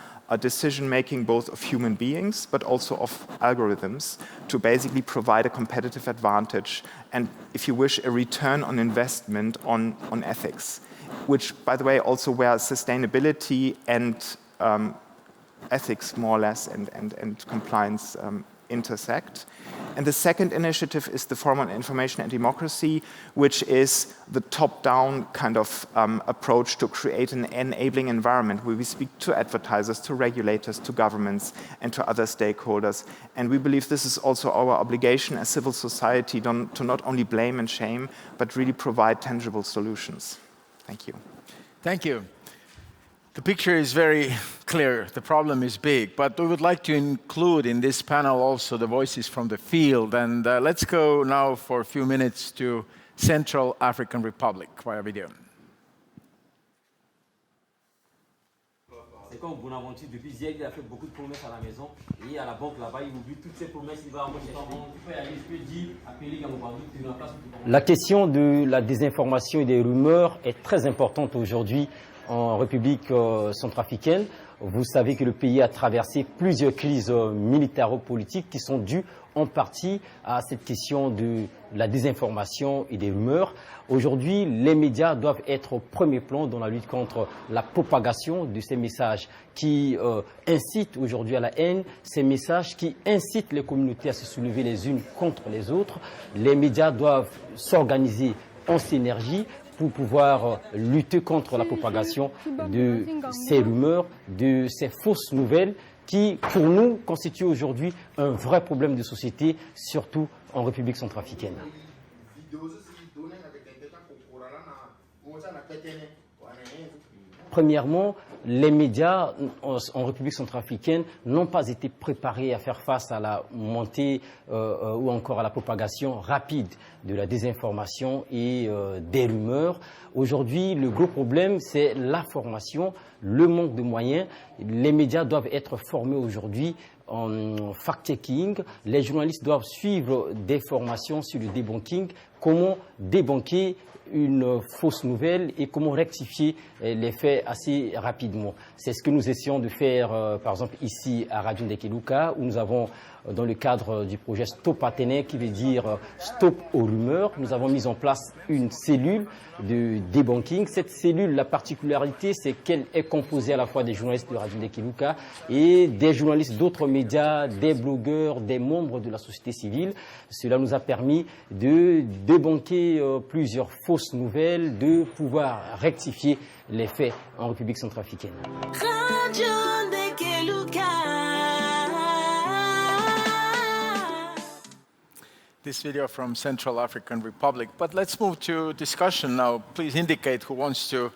decision-making both of human beings but also of algorithms to basically provide a competitive advantage and, if you wish, a return on investment on ethics, which, by the way, also where sustainability and ethics more or less and compliance intersect. And the second initiative is the Forum on Information and Democracy, which is the top-down kind of approach to create an enabling environment where we speak to advertisers, to regulators, to governments, and to other stakeholders. And we believe this is also our obligation as civil society to not only blame and shame, but really provide tangible solutions. Thank you. Thank you. The picture is very clear. The problem is big, but we would like to include in this panel also the voices from the field. And let's go now for a few minutes to Central African Republic via video. C'est comme Bonaventure, depuis hier, il a fait beaucoup de promesses à la maison. Et à la banque là-bas, il oublie toutes ces promesses. Il va en La question de la désinformation et des rumeurs est très importante aujourd'hui en République centrafricaine. Vous savez que le pays a traversé plusieurs crises militaro-politiques qui sont dues en partie à cette question de la désinformation et des rumeurs. Aujourd'hui, les médias doivent être au premier plan dans la lutte contre la propagation de ces messages qui incitent aujourd'hui à la haine, ces messages qui incitent les communautés à se soulever les unes contre les autres. Les médias doivent s'organiser en synergie pour pouvoir lutter contre la propagation de ces rumeurs, de ces fausses nouvelles qui, pour nous, constituent aujourd'hui un vrai problème de société, surtout en République centrafricaine. Premièrement, les médias en République centrafricaine n'ont pas été préparés à faire face à la montée ou encore à la propagation rapide de la désinformation et des rumeurs. Aujourd'hui, le gros problème, c'est la formation, le manque de moyens. Les médias doivent être formés aujourd'hui en fact-checking. Les journalistes doivent suivre des formations sur le debunking, comment débunker une fausse nouvelle et comment rectifier les faits assez rapidement. C'est ce que nous essayons de faire, par exemple, ici à Radio Ndekeluka, où nous avons, dans le cadre du projet Stop Athénée, qui veut dire Stop aux rumeurs, nous avons mis en place une cellule de debunking. Cette cellule, la particularité, c'est qu'elle est composée à la fois des journalistes de Radio Ndekeluka et des journalistes d'autres médias, des blogueurs, des membres de la société civile. Cela nous a permis de débunker plusieurs fausses nouvelles, de pouvoir rectifier les faits en République centrafricaine. This video from Central African Republic. But let's move to discussion now. Please indicate who wants to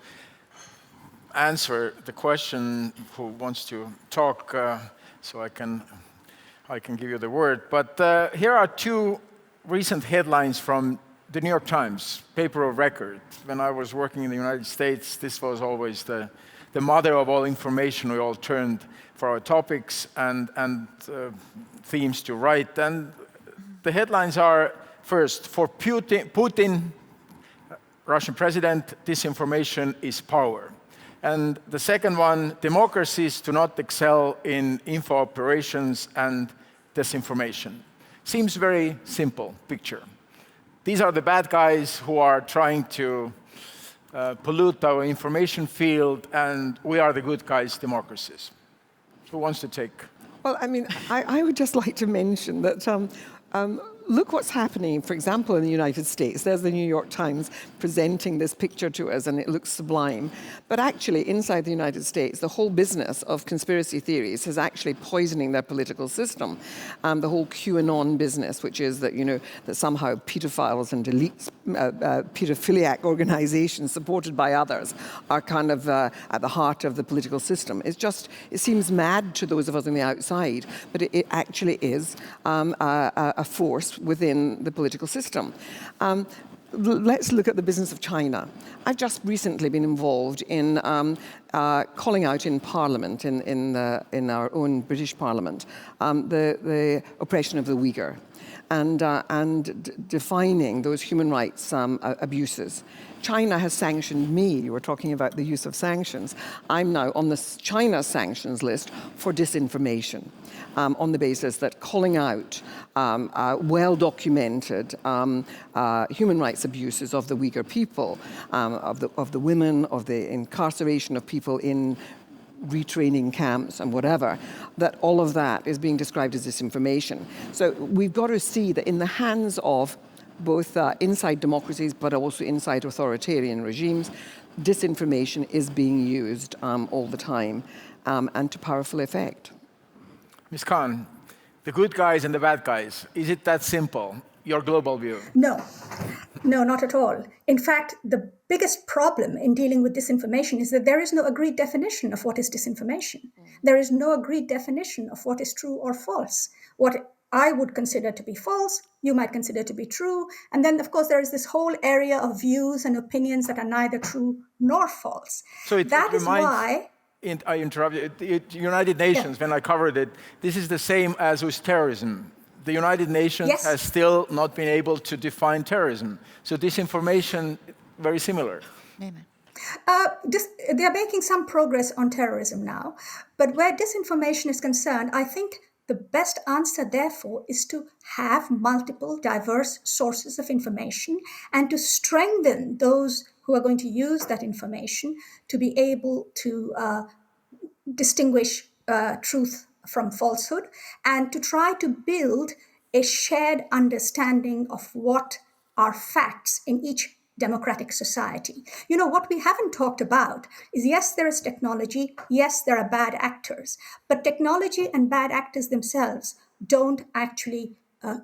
answer the question, who wants to talk, so I can give you the word. But here are two recent headlines from the New York Times, paper of record. When I was working in the United States, this was always the mother of all information. We all turned for our topics and themes to write. And the headlines are, first, for Putin, Russian president, disinformation is power. And the second one, democracies do not excel in info operations and disinformation. Seems very simple picture. These are the bad guys who are trying to pollute our information field, and we are the good guys, democracies. Who wants to take? Well, I mean, I would just like to mention that look what's happening, for example, in the United States. There's the New York Times presenting this picture to us, and it looks sublime. But actually, inside the United States, the whole business of conspiracy theories is actually poisoning their political system. The whole QAnon business, which is that, that somehow pedophiles and elites, pedophiliac organizations supported by others are kind of at the heart of the political system. It seems mad to those of us on the outside, but it actually is a force within the political system. Let's look at the business of China. I've just recently been involved in calling out in Parliament, in our own British Parliament, the oppression of the Uyghur and defining those human rights abuses. China has sanctioned me. You were talking about the use of sanctions. I'm now on the China sanctions list for disinformation. On the basis that calling out well-documented human rights abuses of the Uyghur people, of the women, of the incarceration of people in retraining camps and whatever, that all of that is being described as disinformation. So we've got to see that in the hands of both inside democracies but also inside authoritarian regimes, disinformation is being used all the time and to powerful effect. Ms. Khan, the good guys and the bad guys, is it that simple, your global view? No, not at all. In fact, the biggest problem in dealing with disinformation is that there is no agreed definition of what is disinformation. There is no agreed definition of what is true or false. What I would consider to be false, you might consider to be true. And then, of course, there is this whole area of views and opinions that are neither true nor false. So that is why... I interrupt you. United Nations, when I covered it, this is the same as with terrorism. The United Nations has still not been able to define terrorism. So disinformation, very similar. They are making some progress on terrorism now. But where disinformation is concerned, I think the best answer, therefore, is to have multiple diverse sources of information and to strengthen those who are going to use that information to be able to distinguish truth from falsehood and to try to build a shared understanding of what are facts in each democratic society. You know, what we haven't talked about is, yes, there is technology, yes, there are bad actors, but technology and bad actors themselves don't actually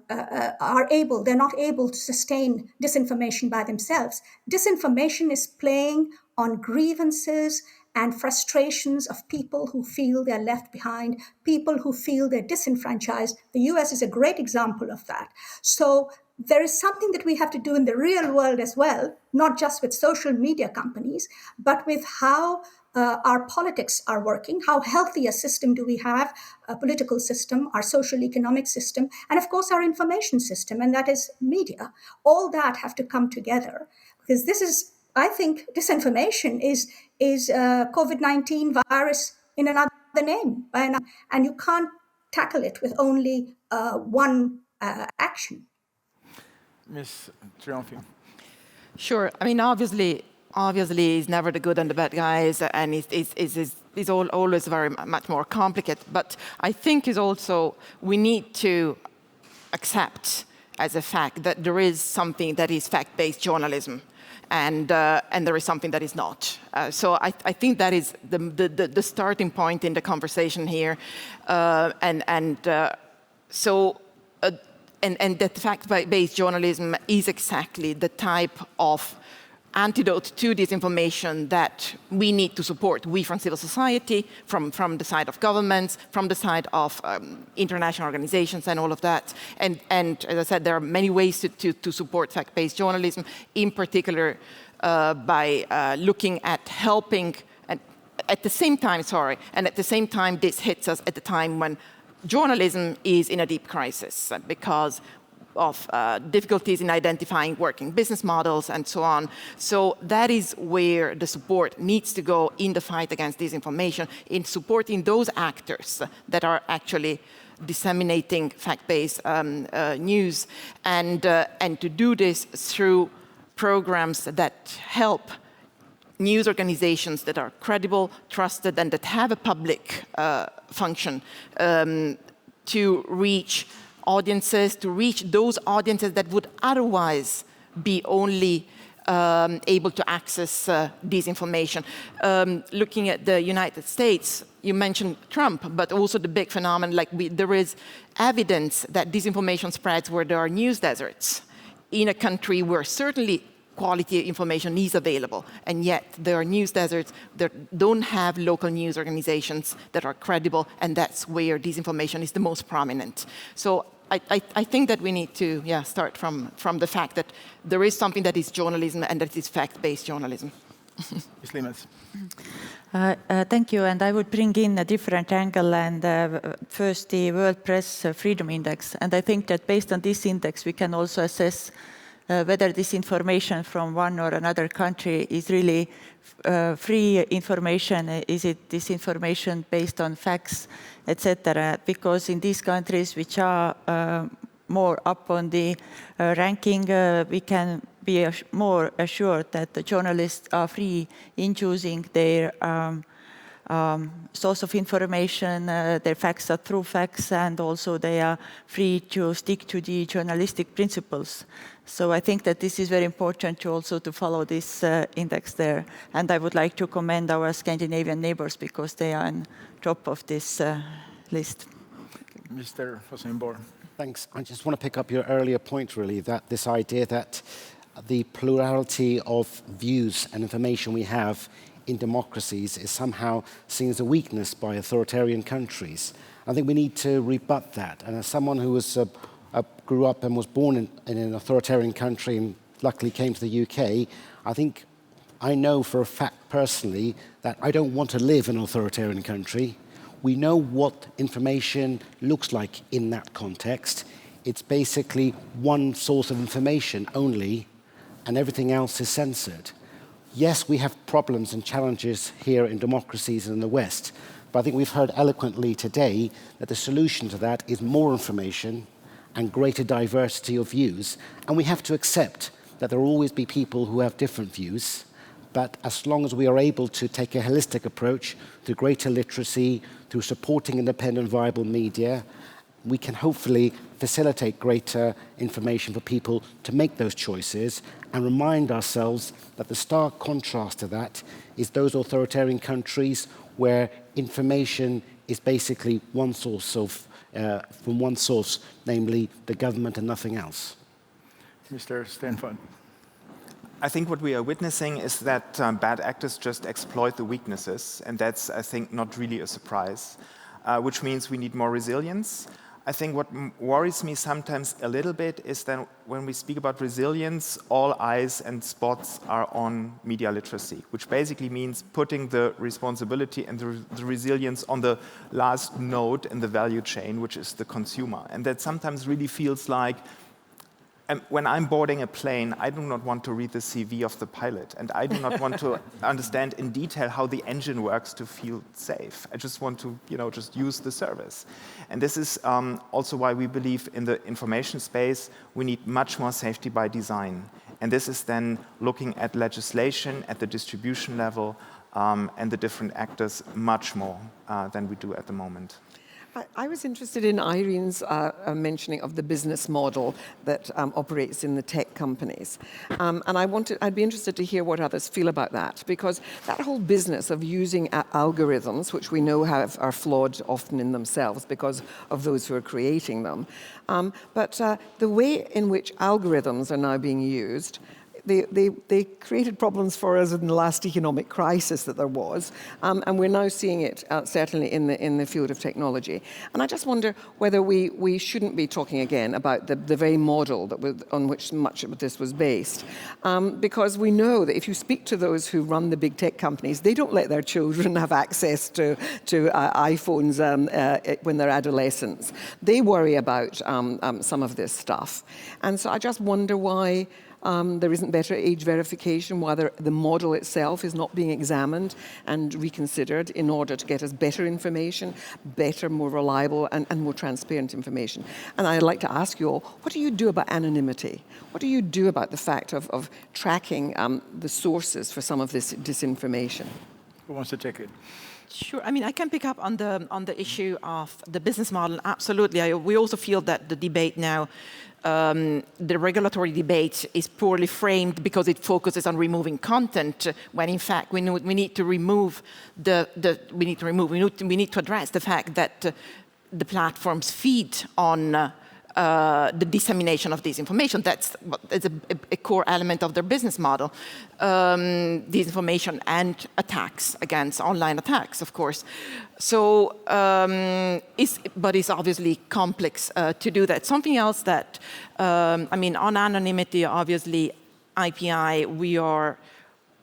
they're not able to sustain disinformation by themselves. Disinformation is playing on grievances and frustrations of people who feel they're left behind, people who feel they're disenfranchised. The US is a great example of that. So there is something that we have to do in the real world as well, not just with social media companies, but with how our politics are working, how healthy a system do we have, a political system, our social economic system, and of course our information system, and that is media. All that have to come together, because this is, I think, disinformation is COVID-19 virus in another name, and you can't tackle it with only one action. Ms. Triumfi. Sure. I mean, obviously, it's never the good and the bad guys, and it's always very much more complicated. But I think is also we need to accept as a fact that there is something that is fact-based journalism, and there is something that is not. So I think that is the starting point in the conversation here, and that fact-based journalism is exactly the type of antidote to disinformation that we need to support. We from civil society, from the side of governments, from the side of international organizations and all of that. And as I said, there are many ways to support fact-based journalism, in particular by looking at helping, and at the same time this hits us at the time when journalism is in a deep crisis because of difficulties in identifying working business models and so on. So that is where the support needs to go in the fight against disinformation, in supporting those actors that are actually disseminating fact-based news, and to do this through programs that help news organizations that are credible, trusted, and that have a public function to reach audiences, to reach those audiences that would otherwise be only able to access disinformation. Looking at the United States, you mentioned Trump, but also the big phenomenon, like there is evidence that disinformation spreads where there are news deserts in a country where certainly quality information is available, and yet there are news deserts that don't have local news organizations that are credible, and that's where disinformation is the most prominent. So I think that we need to start from the fact that there is something that is journalism and that is fact-based journalism. Ms. Liimets. Thank you, and I would bring in a different angle, and first the World Press Freedom Index. And I think that based on this index we can also assess whether this information from one or another country is really free information, is it disinformation based on facts, etc. Because in these countries which are more up on the ranking, we can be more assured that the journalists are free in choosing their source of information, their facts are true facts, and also they are free to stick to the journalistic principles. So I think that this is very important to also to follow this index there. And I would like to commend our Scandinavian neighbors because they are on top of this list. Mr. Hossein-Bor. Thanks. I just want to pick up your earlier point, really, that this idea that the plurality of views and information we have in democracies is somehow seen as a weakness by authoritarian countries. I think we need to rebut that. And as someone who was grew up and was born in an authoritarian country and luckily came to the UK, I think I know for a fact personally that I don't want to live in an authoritarian country. We know what information looks like in that context. It's basically one source of information only, and everything else is censored. Yes, we have problems and challenges here in democracies in the West, but I think we've heard eloquently today that the solution to that is more information and greater diversity of views. And we have to accept that there will always be people who have different views, but as long as we are able to take a holistic approach through greater literacy, through supporting independent, viable media, we can hopefully facilitate greater information for people to make those choices and remind ourselves that the stark contrast to that is those authoritarian countries where information is basically one source of, from one source, namely the government and nothing else. Mr. Stenford. I think what we are witnessing is that bad actors just exploit the weaknesses, and that's, I think, not really a surprise, which means we need more resilience. I think what worries me sometimes a little bit is that when we speak about resilience, all eyes and spots are on media literacy, which basically means putting the responsibility and the resilience on the last node in the value chain, which is the consumer. And that sometimes really feels like, when I'm boarding a plane, I do not want to read the CV of the pilot, and I do not want to understand in detail how the engine works to feel safe. I just want to, just use the service. And this is also why we believe in the information space, we need much more safety by design. And this is then looking at legislation at the distribution level and the different actors much more than we do at the moment. I was interested in Irene's mentioning of the business model that operates in the tech companies. And I'd be interested to hear what others feel about that, because that whole business of using algorithms, which we know are flawed often in themselves because of those who are creating them, but the way in which algorithms are now being used, they created problems for us in the last economic crisis that there was, and we're now seeing it certainly in the field of technology. And I just wonder whether we shouldn't be talking again about the very model on which much of this was based, because we know that if you speak to those who run the big tech companies, they don't let their children have access to iPhones when they're adolescents. They worry about some of this stuff. And so I just wonder why there isn't better age verification, whether the model itself is not being examined and reconsidered in order to get us better information, better, more reliable and more transparent information. And I'd like to ask you all, what do you do about anonymity? What do you do about the fact of tracking the sources for some of this disinformation? Who wants to take it? Sure. I mean, I can pick up on the issue of the business model. Absolutely. We also feel that the debate now, the regulatory debate, is poorly framed because it focuses on removing content, when in fact we need to address the fact that the platforms feed on the dissemination of disinformation. That's a core element of their business model. Disinformation and attacks against online attacks, of course. So, but it's obviously complex to do that. Something else that, I mean, on anonymity, obviously, IPI,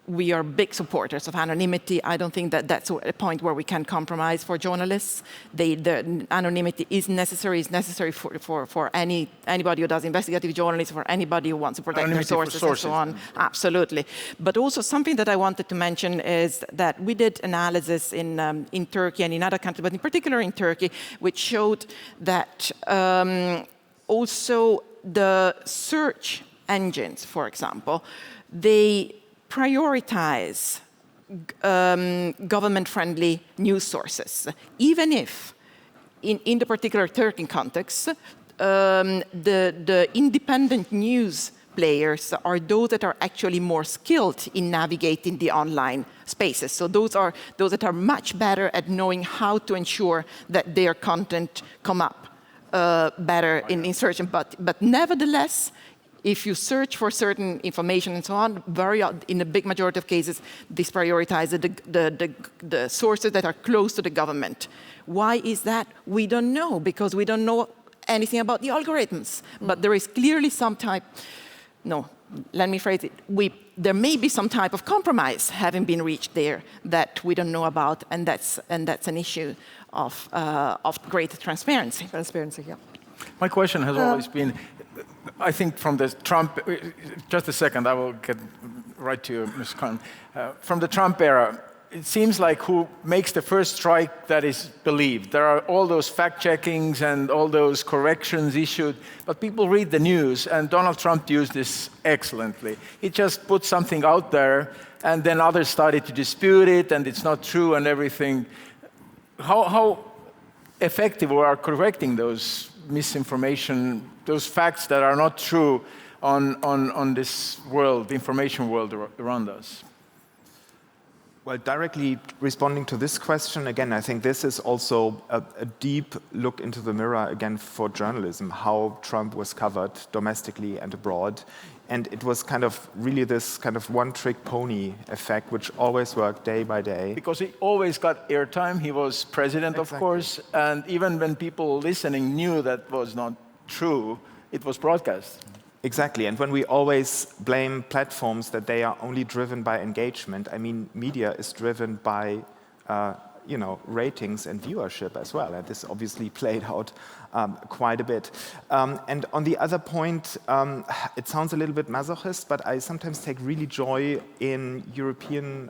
we are big supporters of anonymity. I don't think that that's a point where we can compromise for journalists. The anonymity is necessary. It's necessary for anybody who does investigative journalism, for anybody who wants to protect their sources and so on. Absolutely. But also something that I wanted to mention is that we did analysis in Turkey and in other countries, but in particular in Turkey, which showed that also the search engines, for example, they prioritize government-friendly news sources, even if, in the particular Turkish context, the independent news players are those that are actually more skilled in navigating the online spaces. So those that are much better at knowing how to ensure that their content come up better in search. But nevertheless, if you search for certain information and so on, in a big majority of cases, this prioritizes the sources that are close to the government. Why is that? We don't know, because we don't know anything about the algorithms. But there is clearly some type, no, let me phrase it, there may be some type of compromise having been reached there that we don't know about, and that's an issue of great transparency. Transparency, yeah. My question has always been, I think from the Trump, just a second, I will get right to you, Ms. Khan. From the Trump era, it seems like who makes the first strike that is believed. There are all those fact-checkings and all those corrections issued, but people read the news, and Donald Trump used this excellently. He just put something out there, and then others started to dispute it, and it's not true and everything. How effective or are correcting those misinformation, those facts that are not true on this world, the information world around us? Well, directly responding to this question, again, I think this is also a deep look into the mirror, again, for journalism, how Trump was covered domestically and abroad. And it was kind of really this kind of one-trick pony effect, which always worked day by day. Because he always got airtime. He was president, of course. And even when people listening knew that was not true, it was broadcast. Exactly, and when we always blame platforms that they are only driven by engagement, I mean, media is driven by, ratings and viewership as well, and this obviously played out quite a bit. And on the other point, it sounds a little bit masochist, but I sometimes take really joy in European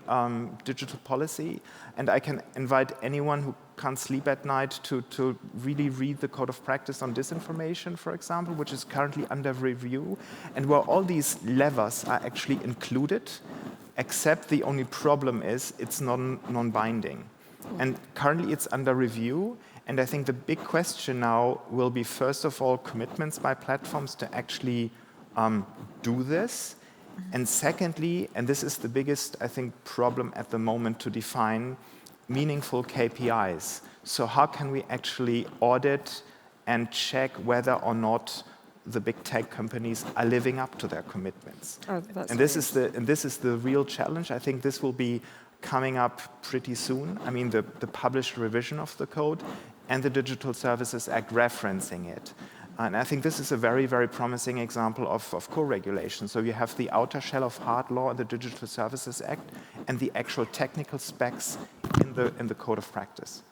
digital policy, and I can invite anyone who can't sleep at night to really read the Code of Practice on Disinformation, for example, which is currently under review, and where all these levers are actually included, except the only problem is it's non-binding. And currently it's under review, and I think the big question now will be, first of all, commitments by platforms to actually do this, and secondly, and this is the biggest, I think, problem at the moment to define, meaningful KPIs. So how can we actually audit and check whether or not the big tech companies are living up to their commitments? And this is the real challenge. I think this will be coming up pretty soon. I mean, the published revision of the code and the Digital Services Act referencing it. And I think this is a very, very promising example of co-regulation. So you have the outer shell of hard law in the Digital Services Act and the actual technical specs in the Code of Practice.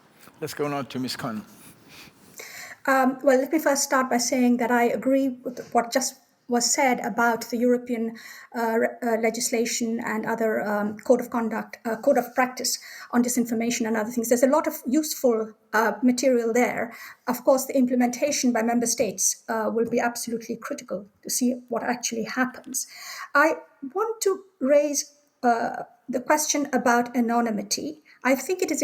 Let's go now to Ms. Khan. Well, let me first start by saying that I agree with what just was said about the European legislation and other code of conduct, code of practice on disinformation and other things. There's a lot of useful material there. Of course, the implementation by member states will be absolutely critical to see what actually happens. I want to raise the question about anonymity. I think it is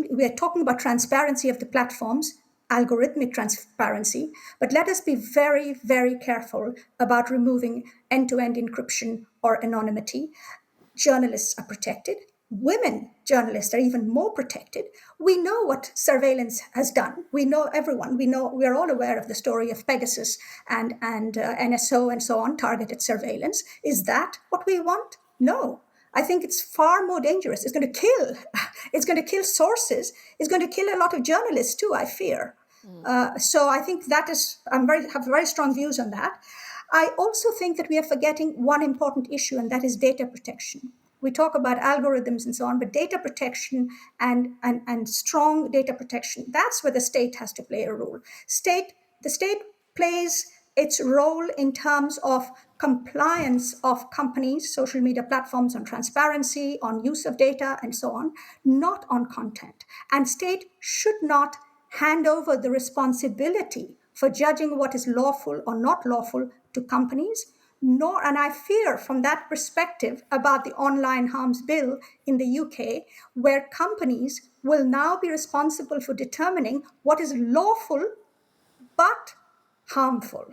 we are talking about transparency of the platforms, algorithmic transparency, but let us be very, very careful about removing end-to-end encryption or anonymity. Journalists are protected. Women journalists are even more protected. We know what surveillance has done. We know everyone. We are all aware of the story of Pegasus and NSO and so on, targeted surveillance. Is that what we want? No. I think it's far more dangerous. It's going to kill. It's going to kill sources. It's going to kill a lot of journalists too, I fear. So I think that is, have very strong views on that. I also think that we are forgetting one important issue, and that is data protection. We talk about algorithms and so on, but data protection and strong data protection, that's where the state has to play a role. The state plays its role in terms of compliance of companies, social media platforms, on transparency, on use of data, and so on, not on content. And state should not hand over the responsibility for judging what is lawful or not lawful to companies, and I fear from that perspective about the Online Harms Bill in the UK, where companies will now be responsible for determining what is lawful but harmful.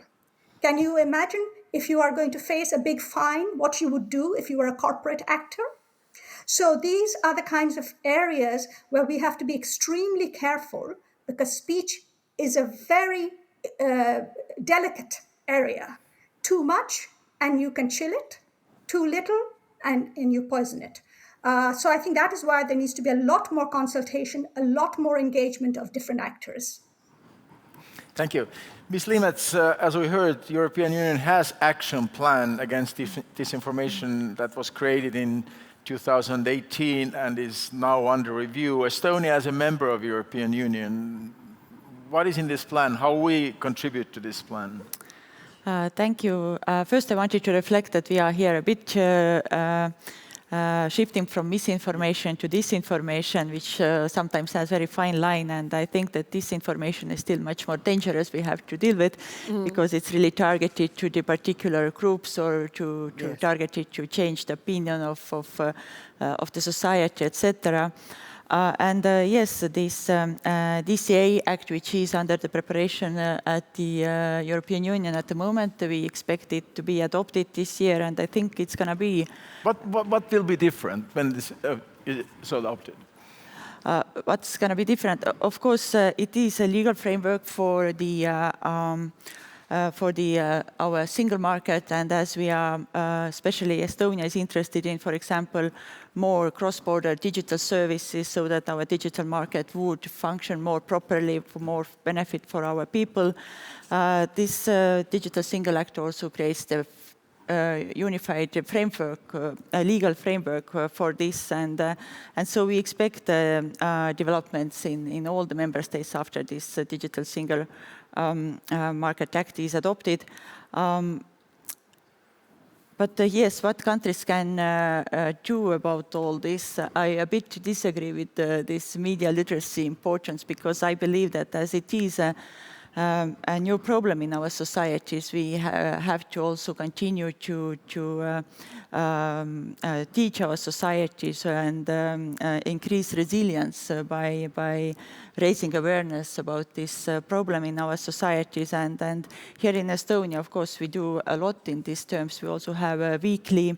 Can you imagine if you are going to face a big fine, what you would do if you were a corporate actor? So these are the kinds of areas where we have to be extremely careful, because speech is a very delicate area. Too much and you can chill it, too little and you poison it. So I think that is why there needs to be a lot more consultation, a lot more engagement of different actors. Thank you. Ms. Liimets, as we heard, the European Union has action plan against disinformation that was created in 2018 and is now under review. Estonia, as a member of the European Union, what is in this plan? How we contribute to this plan? Thank you. First, I wanted to reflect that we are here a bit shifting from misinformation to disinformation, which sometimes has a very fine line. And I think that disinformation is still much more dangerous we have to deal with, because it's really targeted to the particular groups or to targeted to change the opinion of the society, etc. Yes, this DCA Act, which is under the preparation at the European Union at the moment, we expect it to be adopted this year, and I think it's going to be... What will be different when this is adopted? What's going to be different? Of course, it is a legal framework for our single market, and as we are, especially Estonia is interested in, for example, more cross-border digital services so that our digital market would function more properly for more benefit for our people. This Digital Single Act also creates the unified framework, a legal framework for this, and so we expect developments in all the member states after this Digital Single Market Act is adopted. But yes, what countries can do about all this? I a bit disagree with this media literacy importance, because I believe that as it is a new problem in our societies, we have to also continue to teach our societies and increase resilience by raising awareness about this problem in our societies. And here in Estonia, of course, we do a lot in these terms. We also have weekly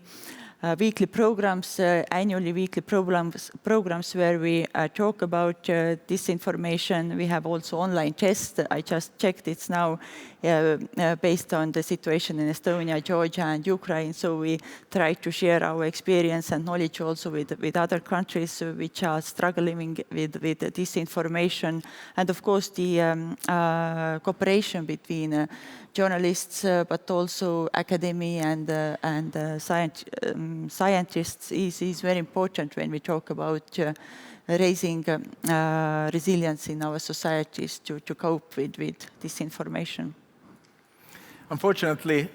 programs, annually weekly programs where we talk about disinformation. We have also online tests. I just checked, it's now based on the situation in Estonia, Georgia, and Ukraine. So we try to share our experience and knowledge also with other countries which are struggling with disinformation. And of course, the cooperation between journalists, but also academia and scientists is very important when we talk about raising resilience in our societies to cope with disinformation. Unfortunately,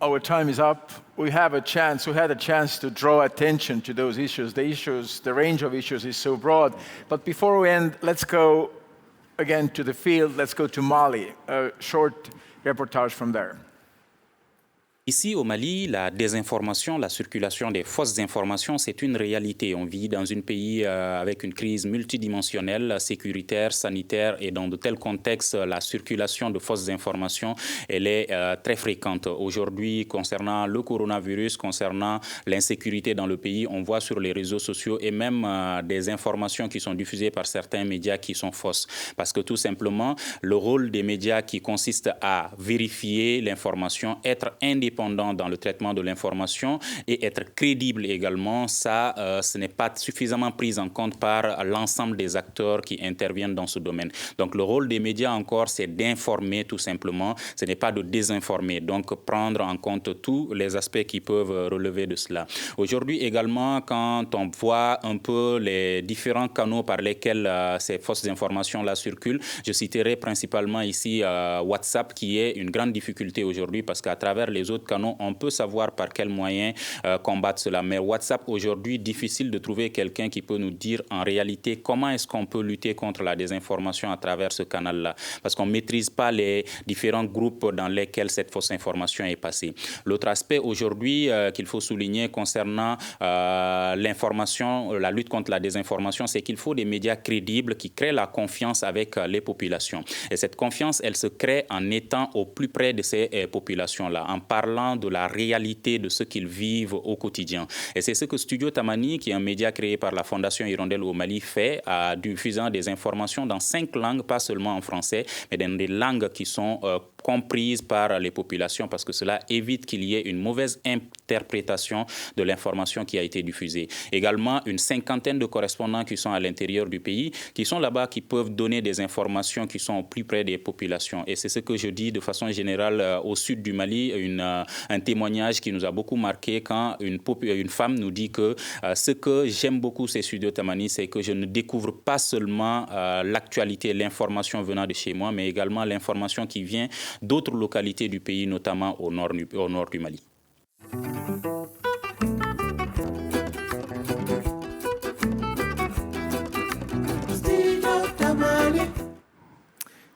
our time is up. We had a chance to draw attention to those issues. The range of issues is so broad. But before we end, let's go again to the field. Let's go to Mali. A short reportage from there. Ici au Mali, la désinformation, la circulation des fausses informations, c'est une réalité. On vit dans un pays avec une crise multidimensionnelle, sécuritaire, sanitaire, et dans de tels contextes, la circulation de fausses informations, elle est très fréquente. Aujourd'hui, concernant le coronavirus, concernant l'insécurité dans le pays, on voit sur les réseaux sociaux et même des informations qui sont diffusées par certains médias qui sont fausses. Parce que tout simplement, le rôle des médias qui consiste à vérifier l'information, être indépendant dans le traitement de l'information et être crédible également, ça, ce n'est pas suffisamment pris en compte par l'ensemble des acteurs qui interviennent dans ce domaine. Donc le rôle des médias encore, c'est d'informer tout simplement, ce n'est pas de désinformer, donc prendre en compte tous les aspects qui peuvent relever de cela. Aujourd'hui également, quand on voit un peu les différents canaux par lesquels ces fausses informations-là circulent, je citerai principalement ici WhatsApp, qui est une grande difficulté aujourd'hui parce qu'à travers les autres canaux, on peut savoir par quels moyens combattre cela. Mais WhatsApp, aujourd'hui, difficile de trouver quelqu'un qui peut nous dire en réalité comment est-ce qu'on peut lutter contre la désinformation à travers ce canal-là. Parce qu'on ne maîtrise pas les différents groupes dans lesquels cette fausse information est passée. L'autre aspect aujourd'hui qu'il faut souligner concernant l'information, la lutte contre la désinformation, c'est qu'il faut des médias crédibles qui créent la confiance avec les populations. Et cette confiance, elle se crée en étant au plus près de ces populations-là, en parlant de la réalité de ce qu'ils vivent au quotidien. Et c'est ce que Studio Tamani, qui est un média créé par la Fondation Hirondelle au Mali, fait, en diffusant des informations dans 5 langues, pas seulement en français, mais dans des langues qui sont comprises par les populations, parce que cela évite qu'il y ait une mauvaise interprétation de l'information qui a été diffusée. Également, une 50aine de correspondants qui sont à l'intérieur du pays, qui sont là-bas, qui peuvent donner des informations qui sont au plus près des populations. Et c'est ce que je dis de façon générale au sud du Mali, un témoignage qui nous a beaucoup marqué quand une femme nous dit que ce que j'aime beaucoup ces Studios Tamani, c'est que je ne découvre pas seulement l'actualité, l'information venant de chez moi, mais également l'information qui vient d'autres localités du pays, notamment au nord du Mali.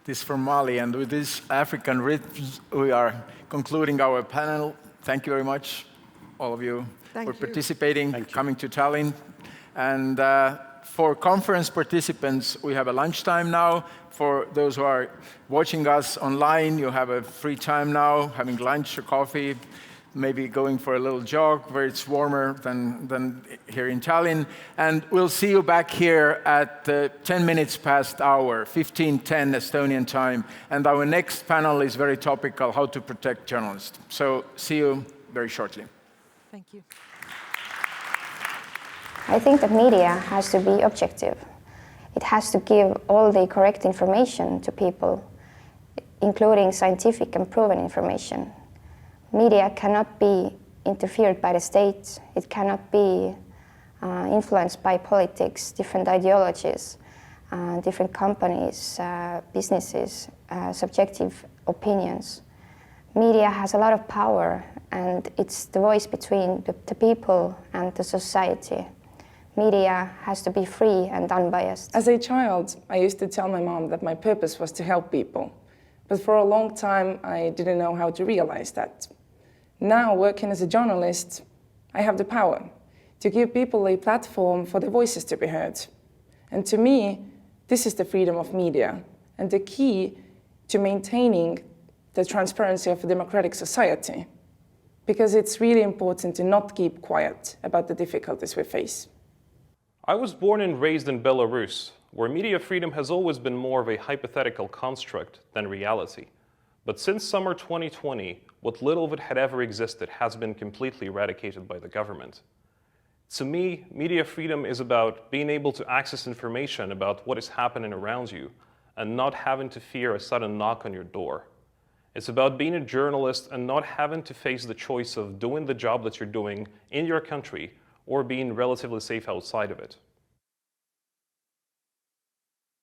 This is from Mali, and with this African rhythms, we are concluding our panel. Thank you very much, all of you, for participating, coming to Tallinn. And For conference participants, we have a lunchtime now. For those who are watching us online, you have a free time now, having lunch or coffee, maybe going for a little jog where it's warmer than here in Tallinn. And we'll see you back here at 10 minutes past hour, 15:10 Estonian time. And our next panel is very topical, how to protect journalists. So see you very shortly. Thank you. I think that media has to be objective. It has to give all the correct information to people, including scientific and proven information. Media cannot be interfered by the state. It cannot be influenced by politics, different ideologies, different companies, businesses, subjective opinions. Media has a lot of power, and it's the voice between the people and the society. Media has to be free and unbiased. As a child, I used to tell my mom that my purpose was to help people. But for a long time, I didn't know how to realize that. Now, working as a journalist, I have the power to give people a platform for their voices to be heard. And to me, this is the freedom of media and the key to maintaining the transparency of a democratic society. Because it's really important to not keep quiet about the difficulties we face. I was born and raised in Belarus, where media freedom has always been more of a hypothetical construct than reality. But since summer 2020, what little of it had ever existed has been completely eradicated by the government. To me, media freedom is about being able to access information about what is happening around you and not having to fear a sudden knock on your door. It's about being a journalist and not having to face the choice of doing the job that you're doing in your country or being relatively safe outside of it.